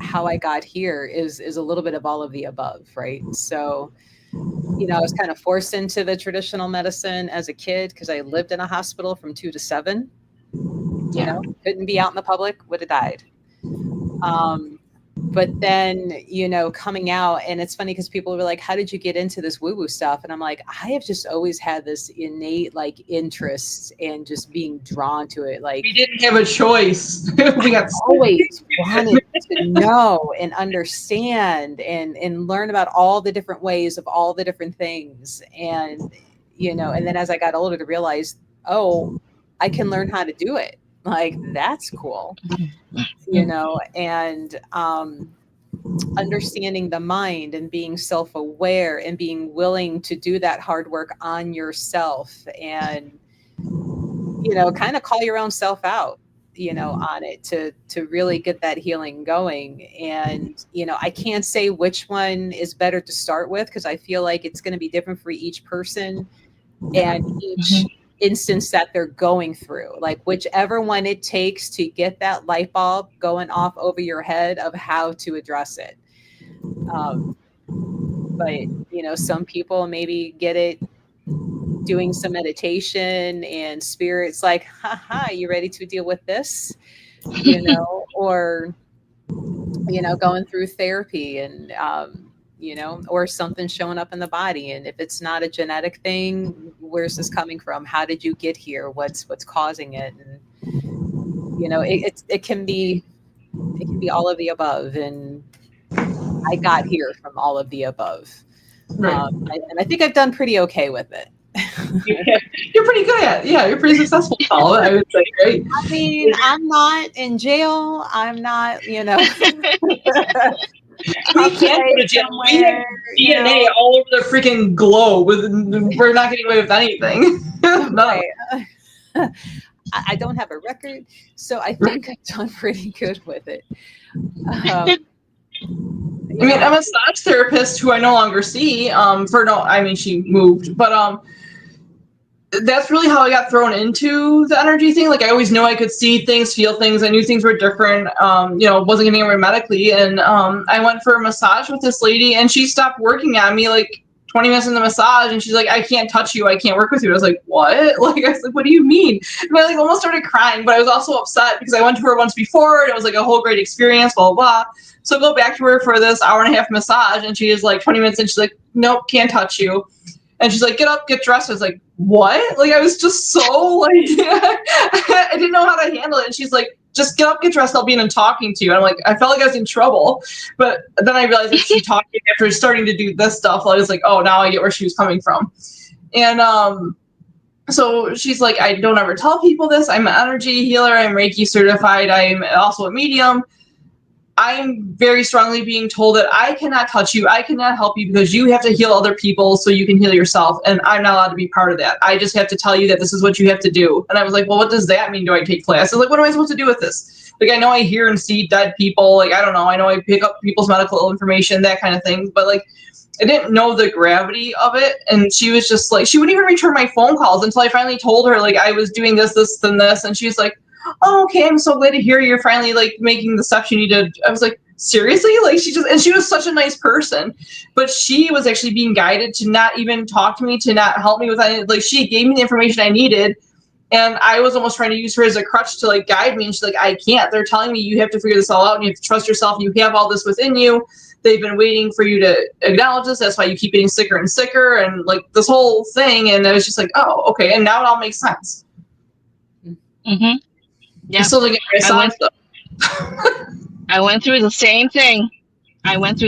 how I got here is a little bit of all of the above, right? So, you know, I was kind of forced into the traditional medicine as a kid because I lived in a hospital from 2 to 7. You know, couldn't be out in the public, would have died. but then, coming out, and it's funny because people were like, how did you get into this woo woo stuff? And I'm like, I have just always had this innate like interest and just being drawn to it. Like, We didn't have a choice. We got always wanted to know and understand and learn about all the different ways of all the different things. And, and then as I got older to realize, oh, I can learn how to do it. Like, that's cool, and understanding the mind and being self-aware and being willing to do that hard work on yourself and, kind of call your own self out, on it to really get that healing going. And, I can't say which one is better to start with because I feel like it's going to be different for each person and each instance that they're going through, like whichever one it takes to get that light bulb going off over your head of how to address it. But some people maybe get it doing some meditation and spirits like, haha, you ready to deal with this, or going through therapy and or something showing up in the body. And if it's not a genetic thing, where's this coming from? How did you get here? What's causing it? And it can be all of the above. And I got here from all of the above. Right. And I think I've done pretty okay with it. You're pretty good at it. Yeah, you're pretty successful at it, I would say, right? I mean, I'm not in jail. I'm not, We can't go to jail. We have DNA all over the freaking globe. We're not getting away with anything. No. Right. I don't have a record, so I think I've done pretty good with it. I mean, I'm a massage therapist who I no longer see. She moved, but that's really how I got thrown into the energy thing. Like, I always knew I could see things, feel things. I knew things were different. Wasn't getting anywhere medically, and I went for a massage with this lady, and she stopped working on me like 20 minutes in the massage, and she's like, I can't touch you, I can't work with you. I was like, what? Like, I was like, what do you mean? And I like almost started crying, but I was also upset because I went to her once before, and it was like a whole great experience, blah, blah, blah. So I go back to her for this hour-and-a-half massage, and she is like 20 minutes in, she's like, nope, can't touch you. And she's like, get up, get dressed. I was like, what? Like, I was just so like, I didn't know how to handle it. And she's like, just get up, get dressed, I'll be in and talking to you. And I'm like, I felt like I was in trouble. But then I realized that she talking after starting to do this stuff. I was like, oh, now I get where she was coming from. And so she's like, I don't ever tell people this. I'm an energy healer. I'm Reiki certified. I'm also a medium. I'm very strongly being told that I cannot touch you. I cannot help you because you have to heal other people so you can heal yourself. And I'm not allowed to be part of that. I just have to tell you that this is what you have to do. And I was like, well, what does that mean? Do I take classes? Like, what am I supposed to do with this? Like, I know I hear and see dead people. Like, I don't know. I know I pick up people's medical information, that kind of thing. But like, I didn't know the gravity of it. And she was just like, she wouldn't even return my phone calls until I finally told her, like, I was doing this, and this. And she was like, oh, okay, I'm so glad to hear you're finally like making the steps you need to. I was like, seriously? Like, she was such a nice person, but she was actually being guided to not even talk to me, to not help me with anything. Like, she gave me the information I needed, and I was almost trying to use her as a crutch to like guide me. And she's like, I can't. They're telling me you have to figure this all out and you have to trust yourself. You have all this within you. They've been waiting for you to acknowledge this. That's why you keep getting sicker and sicker, and like this whole thing. And I was just like, oh, okay. And now it all makes sense. Mm-hmm. Yeah. Still like I went through the same thing. I went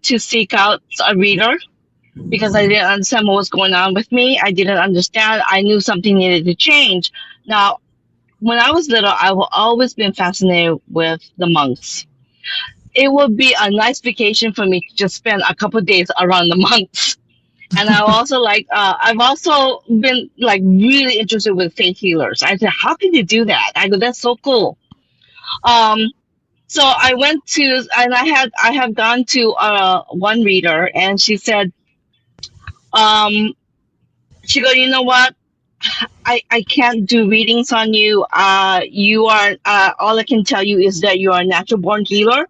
to seek out a reader because I didn't understand what was going on with me. I didn't understand. I knew something needed to change. Now, when I was little, I've always been fascinated with the monks. It would be a nice vacation for me to just spend a couple of days around the monks. And I also I've also been like really interested with faith healers. I said, how can you do that? I go, that's so cool. So I went to, and I have gone to one reader, and she said, she go, you know what? I can't do readings on you. You are, all I can tell you is that you are a natural born healer,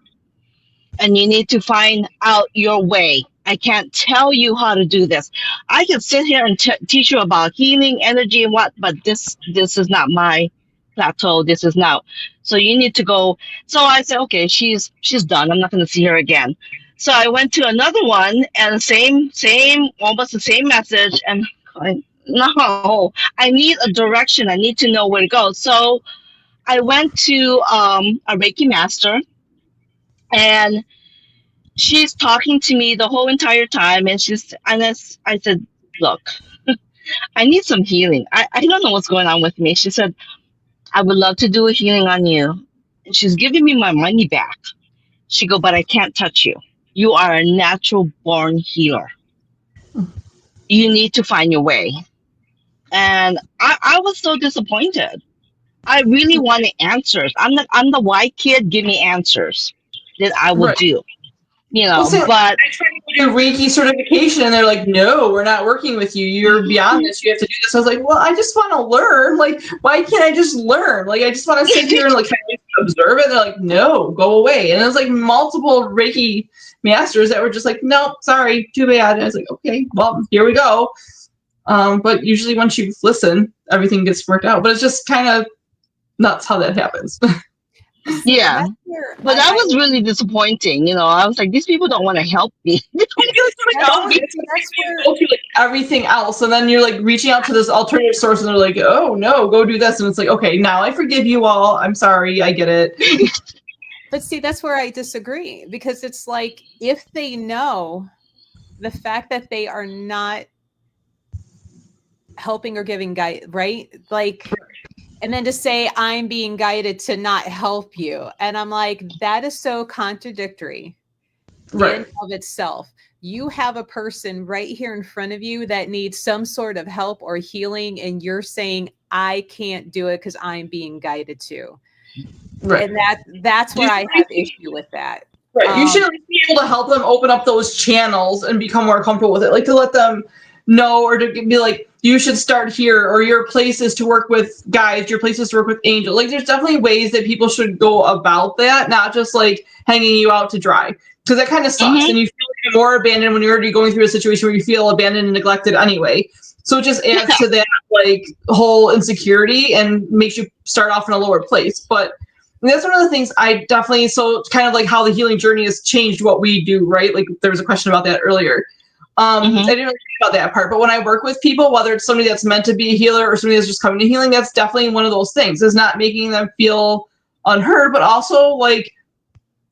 and you need to find out your way. I can't tell you how to do this. I can sit here and teach you about healing, energy, and what, but this is not my plateau. This is now. So you need to go. So I said, okay, she's done. I'm not going to see her again. So I went to another one and same, almost the same message. And no, I need a direction. I need to know where to go. So I went to a Reiki master, and she's talking to me the whole entire time. I said, look, I need some healing. I don't know what's going on with me. She said, I would love to do a healing on you. And she's giving me my money back. She go, but I can't touch you. You are a natural born healer. You need to find your way. And I was so disappointed. I really wanted answers. I'm the white kid. Give me answers that I will Right. do. Well, see, But I tried to do Reiki certification, and they're like, "No, we're not working with you. You're beyond this. You have to do this." I was like, "Well, I just want to learn. Like, why can't I just learn? Like, I just want to sit here and like kind of observe it." And they're like, "No, go away." And it was like multiple Reiki masters that were just like, "Nope, sorry, too bad." And I was like, "Okay, well, here we go." But usually, once you listen, everything gets worked out. But it's just kind of nuts how that happens. yeah, That's where but that was really disappointing. I was like, these people don't want to help me. They don't want to help me. that's where Go through like everything else, and then you're like reaching out to this alternative source, and they're like, "Oh no, go do this," and it's like, "Okay, now I forgive you all. I'm sorry, I get it." But see, that's where I disagree, because it's like, if they know the fact that they are not helping or giving guide, right? Like, and then to say I'm being guided to not help you. And I'm like, that is so contradictory in of itself. You have a person right here in front of you that needs some sort of help or healing, and you're saying, I can't do it because I'm being guided to. Right. And that's where I have issue with that. Right. You should be able to help them open up those channels and become more comfortable with it. Like to let them know, or to be like, you should start here, or your place is to work with guides, your place is to work with angels. Like there's definitely ways that people should go about that, not just like hanging you out to dry. Because that kind of sucks. And you feel even more abandoned when you're already going through a situation where you feel abandoned and neglected anyway. So it just adds to that like whole insecurity and makes you start off in a lower place. But that's one of the things I definitely, so kind of like how the healing journey has changed what we do, right? Like there was a question about that earlier. I didn't really think about that part, but when I work with people, whether it's somebody that's meant to be a healer or somebody that's just coming to healing, that's definitely one of those things, is not making them feel unheard, but also like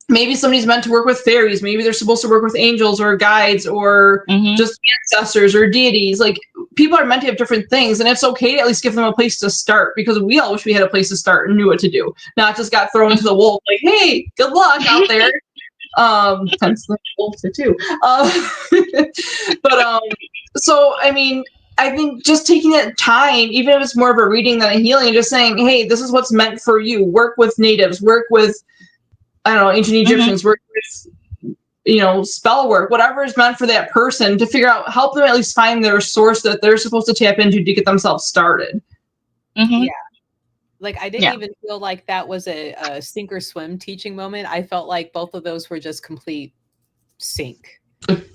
maybe somebody's meant to work with fairies. Maybe they're supposed to work with angels or guides or just ancestors or deities. Like people are meant to have different things, and it's okay to at least give them a place to start, because we all wish we had a place to start and knew what to do, not just got thrown into the wolf like, hey, good luck out there. Hence the wolf too. But so I mean, I think just taking that time, even if it's more of a reading than a healing, and just saying, hey, this is what's meant for you. Work with natives, work with, I don't know, ancient Egyptians, work with, spell work, whatever is meant for that person, to figure out, help them at least find their source that they're supposed to tap into to get themselves started. Yeah. Like I didn't even feel like that was a sink or swim teaching moment. I felt like both of those were just complete sink.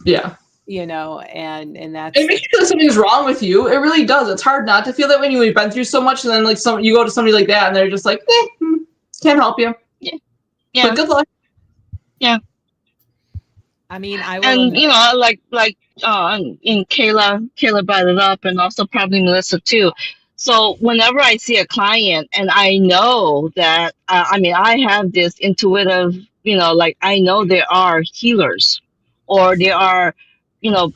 Yeah. And that's, it makes you feel like something's wrong with you. It really does. It's hard not to feel that when you've been through so much, and then like you go to somebody like that and they're just like, can't help you. Yeah. But good luck. Yeah. I mean, I will. And in Kayla brought it up, and also probably Melissa too. So whenever I see a client and I know that, I have this intuitive, like I know there are healers, or there are,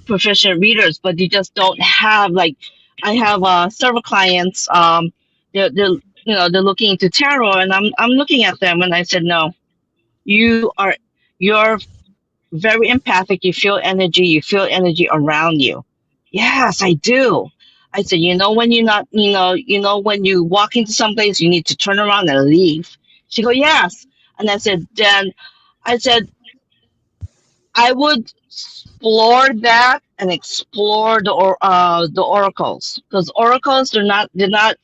proficient readers, but you just don't have, like, I have several clients, they're looking into tarot, and I'm looking at them, and I said, no, you're very empathic. You feel energy around you. Yes, I do. I said, when you're not, when you walk into some place, you need to turn around and leave. She go, yes. And I said, I would explore that and explore the oracles, because oracles, they're not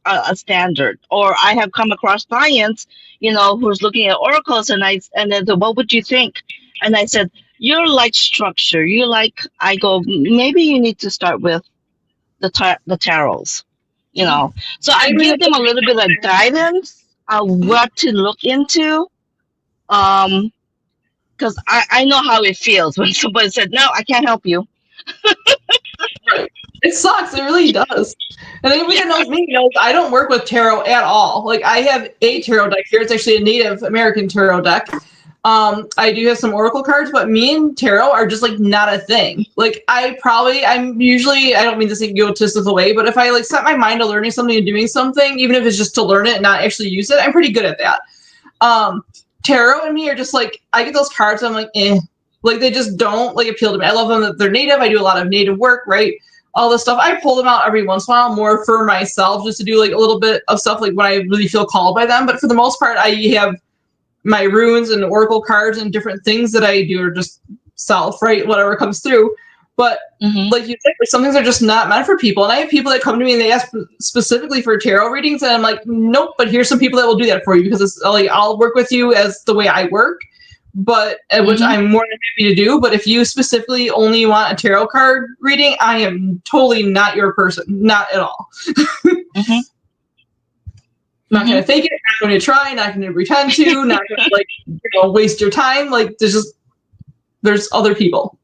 a standard. Or I have come across clients, who's looking at oracles, and they said, what would you think? And I said, you're like structure. I go, maybe you need to start with the tarots. So I give them a little bit of guidance of what to look into. Because I know how it feels when somebody said, no, I can't help you. Right. It sucks. It really does. And anybody that knows me knows I don't work with tarot at all. Like, I have a tarot deck here. It's actually a Native American tarot deck. I do have some oracle cards, but me and tarot are just like not a thing. Like, I'm usually, I don't mean this egotistical way, but if I like set my mind to learning something and doing something, even if it's just to learn it and not actually use it, I'm pretty good at that. Tarot and me are just like, I get those cards and I'm like, eh. Like, they just don't like appeal to me. I love them that they're native. I do a lot of native work, right? All this stuff. I pull them out every once in a while, more for myself, just to do like a little bit of stuff like when I really feel called by them. But for the most part, I have my runes and oracle cards and different things that I do are just self, right? Whatever comes through. But like you said, some things are just not meant for people. And I have people that come to me and they ask specifically for tarot readings, and I'm like, nope. But here's some people that will do that for you, because it's like, I'll work with you as the way I work, but which I'm more than happy to do. But if you specifically only want a tarot card reading, I am totally not your person, not at all. Not gonna fake it, not gonna try, not gonna pretend to, not gonna like waste your time. Like, there's other people.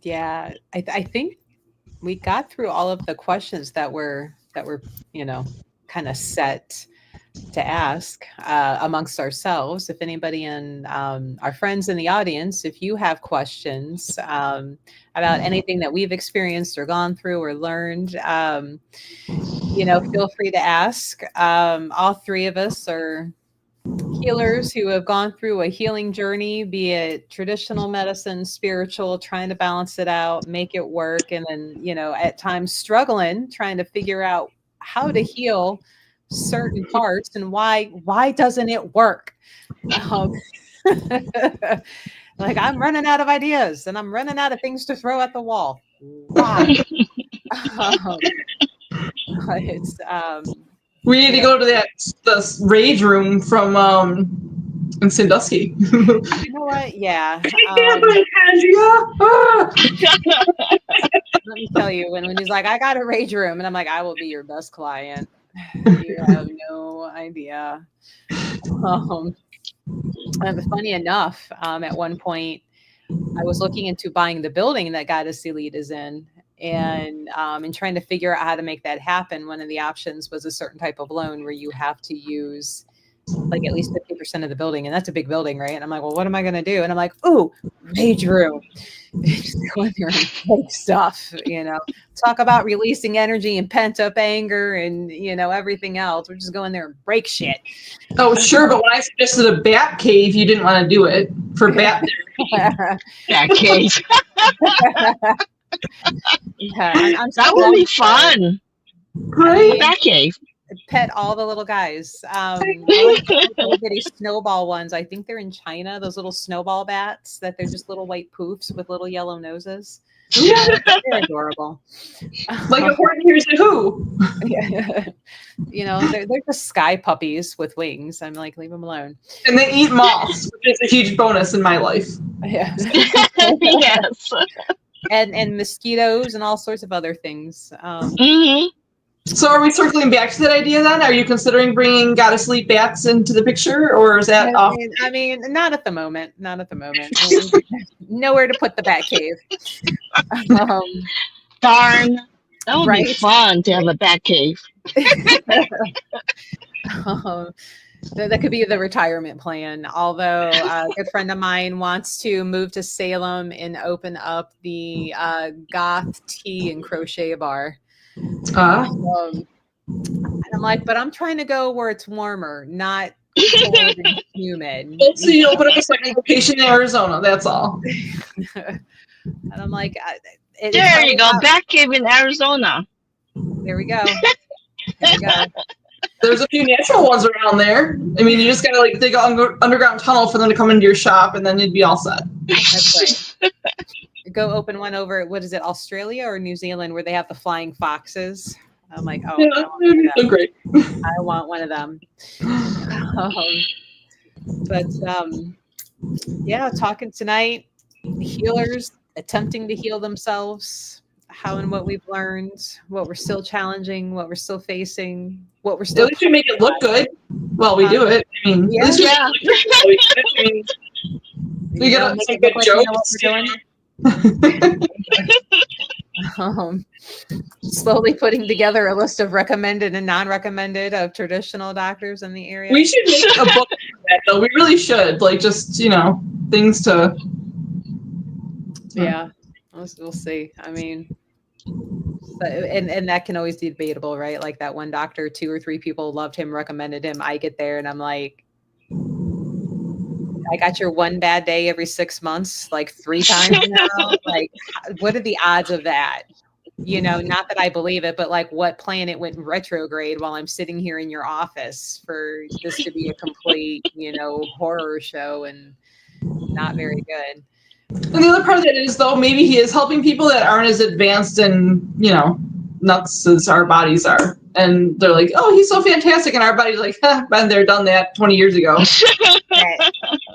Yeah, I think we got through all of the questions that were kind of set to ask amongst ourselves. If anybody in our friends in the audience, if you have questions about anything that we've experienced or gone through or learned, feel free to ask. All three of us are healers who have gone through a healing journey, be it traditional medicine, spiritual, trying to balance it out, make it work, and then at times struggling, trying to figure out how to heal certain parts and why doesn't it work. Like, I'm running out of ideas and I'm running out of things to throw at the wall. Why? It's we need to go to the rage room from in Sandusky. You know what? Yeah. Let me tell you, when he's like, I got a rage room, and I'm like, I will be your best client. You have no idea. Funny enough, at one point, I was looking into buying the building that Goddess Elite is in, and trying to figure out how to make that happen. One of the options was a certain type of loan where you have to use like at least 50% of the building, and that's a big building, right? And I'm like, well, what am I going to do? And I'm like, ooh, rage room. Just go in there and break stuff, talk about releasing energy and pent up anger and everything else. We're just go in there and break shit. Oh, sure. But when I suggested a bat cave, you didn't want to do it for bat therapy. Bat cave. Yeah, that would be fun. Right? Bat cave. Pet all the little guys. Little bitty snowball ones. I think they're in China. Those little snowball bats that they're just little white poofs with little yellow noses. Yeah, they're adorable. Like a horn hears a who. Yeah. They're just sky puppies with wings. I'm like, leave them alone. And they eat moths, which is a huge bonus in my life. Yeah. Yes. And mosquitoes and all sorts of other things. So are we circling back to that idea then? Are you considering bringing Goddess Elite bats into the picture, or is that off? I mean, not at the moment. Not at the moment. Nowhere to put the bat cave. Darn. That would be fun to have a bat cave. That could be the retirement plan. Although a good friend of mine wants to move to Salem and open up the goth tea and crochet bar. And I'm like, but I'm trying to go where it's warmer, not cold and humid. So you open up a second location in Arizona, that's all. And I'm like, there you go, bat cave in Arizona. There we go. There we go. There's a few natural ones around there. I mean, you just gotta like dig an underground tunnel for them to come into your shop, and then you'd be all set. That's right. Go open one over, what is it, Australia or New Zealand, where they have the flying foxes. I'm like, oh, yeah, so great. I want one of them. Yeah, talking tonight, healers attempting to heal themselves, how and what we've learned, what we're still challenging, what we're still facing, what we're At still. least we make it look good while we do it. I mean, Yeah. at least we make it look good while we do it. I mean, we get Make some it good look like we know what jokes. we're doing. Slowly putting together a list of recommended and non-recommended of traditional doctors in the area. We should make a book for that, though. We really should. Like, just, things to. Yeah, we'll see. I mean, and that can always be debatable, right? Like that one doctor, 2 or 3 people loved him, recommended him. I get there and I'm like, I got your one bad day every 6 months, like 3 times now. Like, what are the odds of that? Not that I believe it, but like what planet went retrograde while I'm sitting here in your office for this to be a complete, horror show and not very good. And the other part of that is, though, maybe he is helping people that aren't as advanced and, nuts as our bodies are. And they're like, oh, he's so fantastic. And our body's like, been there, done that 20 years ago.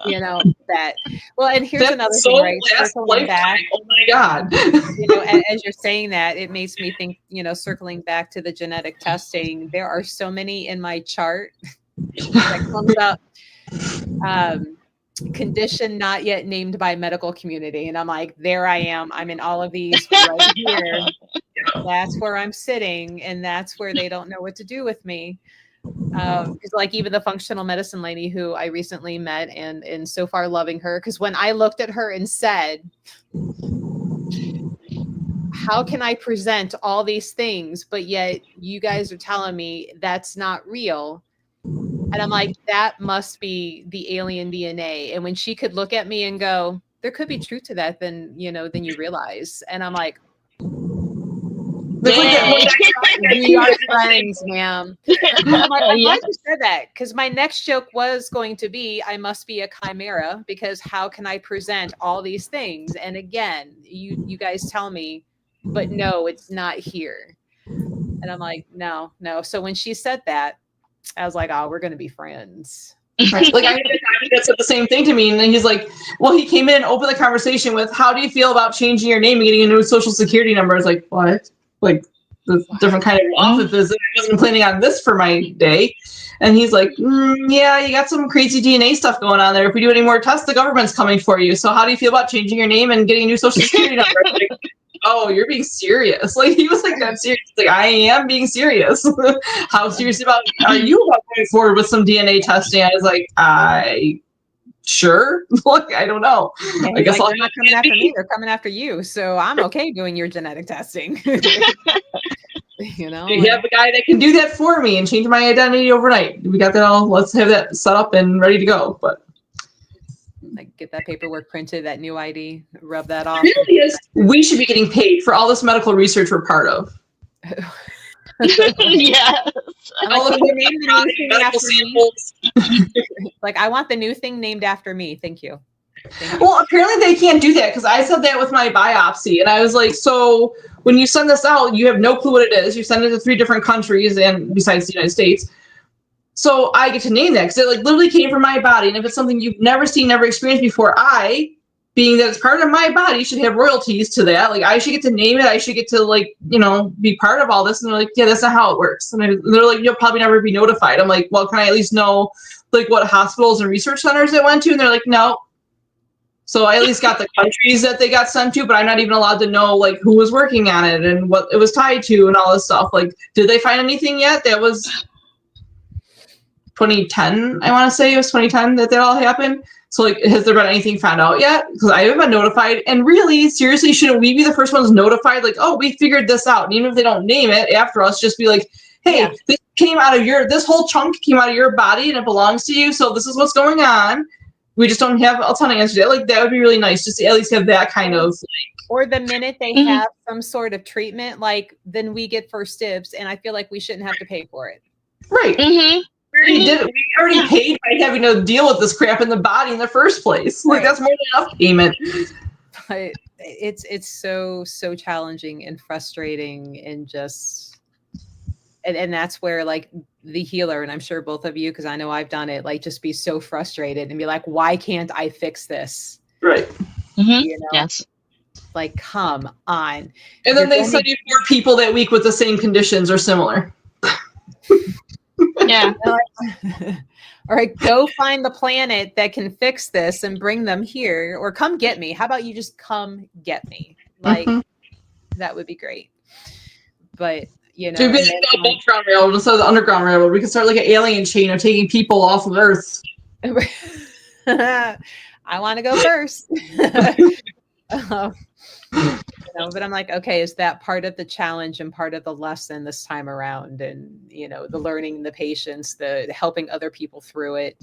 That. Well, and here's That's another so thing, right? last Circling back. Oh my God. As you're saying that, it makes me think, circling back to the genetic testing, there are so many in my chart that comes up. Condition not yet named by medical community. And I'm like, there I am. I'm in all of these right here. That's where I'm sitting. And that's where they don't know what to do with me. Because like even the functional medicine lady who I recently met and so far loving her, because when I looked at her and said, how can I present all these things, but yet you guys are telling me that's not real? And I'm like, that must be the alien DNA. And when she could look at me and go, there could be truth to that, then you realize. And I'm like, we are friends, ma'am. I'm like, I'm glad you said that, because my next joke was going to be, I must be a chimera, because how can I present all these things? And again, you guys tell me, but no, it's not here. And I'm like, no. So when she said that, I was like, oh, we're going to be friends. Right. Like I had a guy that said the same thing to me, and then he's like, well, he came in and opened the conversation with, how do you feel about changing your name and getting a new social security number? I was like, what? Like the different kind of office visit. I wasn't planning on this for my day. And he's like, yeah, you got some crazy DNA stuff going on there. If we do any more tests, the government's coming for you. So how do you feel about changing your name and getting a new social security number? Like, oh, you're being serious. Like, he was like that serious. Like, I am being serious. How serious are you about going forward with some DNA testing? I was like, sure. Like, I don't know. Yeah, I guess they're not coming after me. They're coming after you. So I'm okay doing your genetic testing. You have a guy that can do that for me and change my identity overnight. We got that all. Let's have that set up and ready to go. But like, get that paperwork printed, that new ID, rub that off. It really is. We should be getting paid for all this medical research we're part of. Yes. Like, like, I want the new thing named after me. Thank you. Well, apparently they can't do that, because I said that with my biopsy, and I was like, so when you send this out, you have no clue what it is. You send it to 3 different countries, and besides the United States. So I get to name that, because it like literally came from my body. And if it's something you've never seen, never experienced before, being that it's part of my body, should have royalties to that. Like, I should get to name it. I should get to, like, be part of all this. And they're like, yeah, that's not how it works. And they're like, you'll probably never be notified. I'm like, well, can I at least know, like, what hospitals and research centers it went to? And they're like, no. So I at least got the countries that they got sent to, but I'm not even allowed to know, like, who was working on it and what it was tied to and all this stuff. Like, did they find anything yet? That was 2010, I want to say. It was 2010 that all happened. So, like, has there been anything found out yet? Because I haven't been notified. And really, seriously, shouldn't we be the first ones notified? Like, oh, we figured this out. And even if they don't name it after us, just be like, hey, this came out of this whole chunk came out of your body and it belongs to you. So this is what's going on. We just don't have a ton of answers. Like, that would be really nice, just to at least have that kind of, like. Or the minute they have some sort of treatment, like, then we get first dibs, and I feel like we shouldn't have to pay for it. Right. We already paid by having to deal with this crap in the body in the first place. Like, that's more than enough payment. But it's so challenging and frustrating, and just and that's where, like, the healer, and I'm sure both of you, because I know I've done it, like, just be so frustrated and be like, why can't I fix this? Right. Yes. Like, come on. And You're then they going send you 4 people that week with the same conditions or similar. Yeah. all right, go find the planet that can fix this and bring them here, or come get me. How about you just come get me? Like, that would be great. But, you know, So it'd be and like then the above ground railroad instead of the underground railroad. We could start like an alien chain of taking people off of Earth. I want to go first. You know, but I'm like, okay, is that part of the challenge and part of the lesson this time around? And, you know, the learning, the patience, the helping other people through it,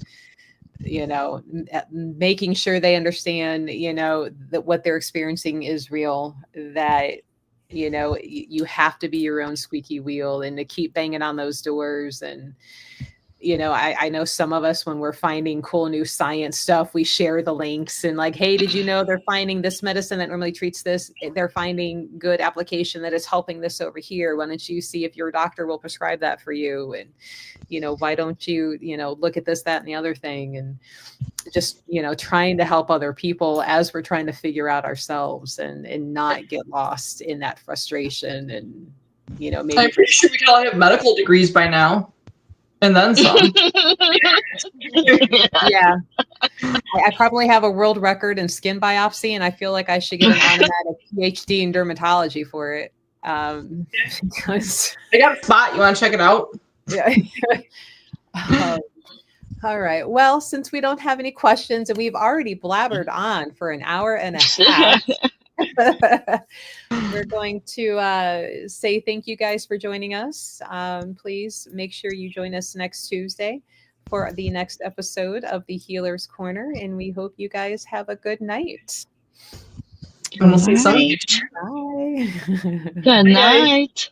you know, making sure they understand, you know, that what they're experiencing is real, that, you know, you have to be your own squeaky wheel and to keep banging on those doors. And, you know, I know some of us, when we're finding cool new science stuff, we share the links and like, hey, did you know they're finding this medicine that normally treats this? They're finding good application that is helping this over here. Why don't you see if your doctor will prescribe that for you? And, you know, why don't you, you know, look at this, that, and the other thing? And just, you know, trying to help other people as we're trying to figure out ourselves and not get lost in that frustration. And, you know, maybe I'm pretty sure we can all have medical degrees by now. And then some. yeah. I probably have a world record in skin biopsy, and I feel like I should get an automatic PhD in dermatology for it. Because I got a spot. You want to check it out? yeah. All right. Well, since we don't have any questions and we've already blabbered on for an hour and a half, we're going to say thank you guys for joining us. Please make sure you join us next Tuesday for the next episode of the Healer's Corner, and we hope you guys have a good night. And we'll see some of you. Bye. Good night.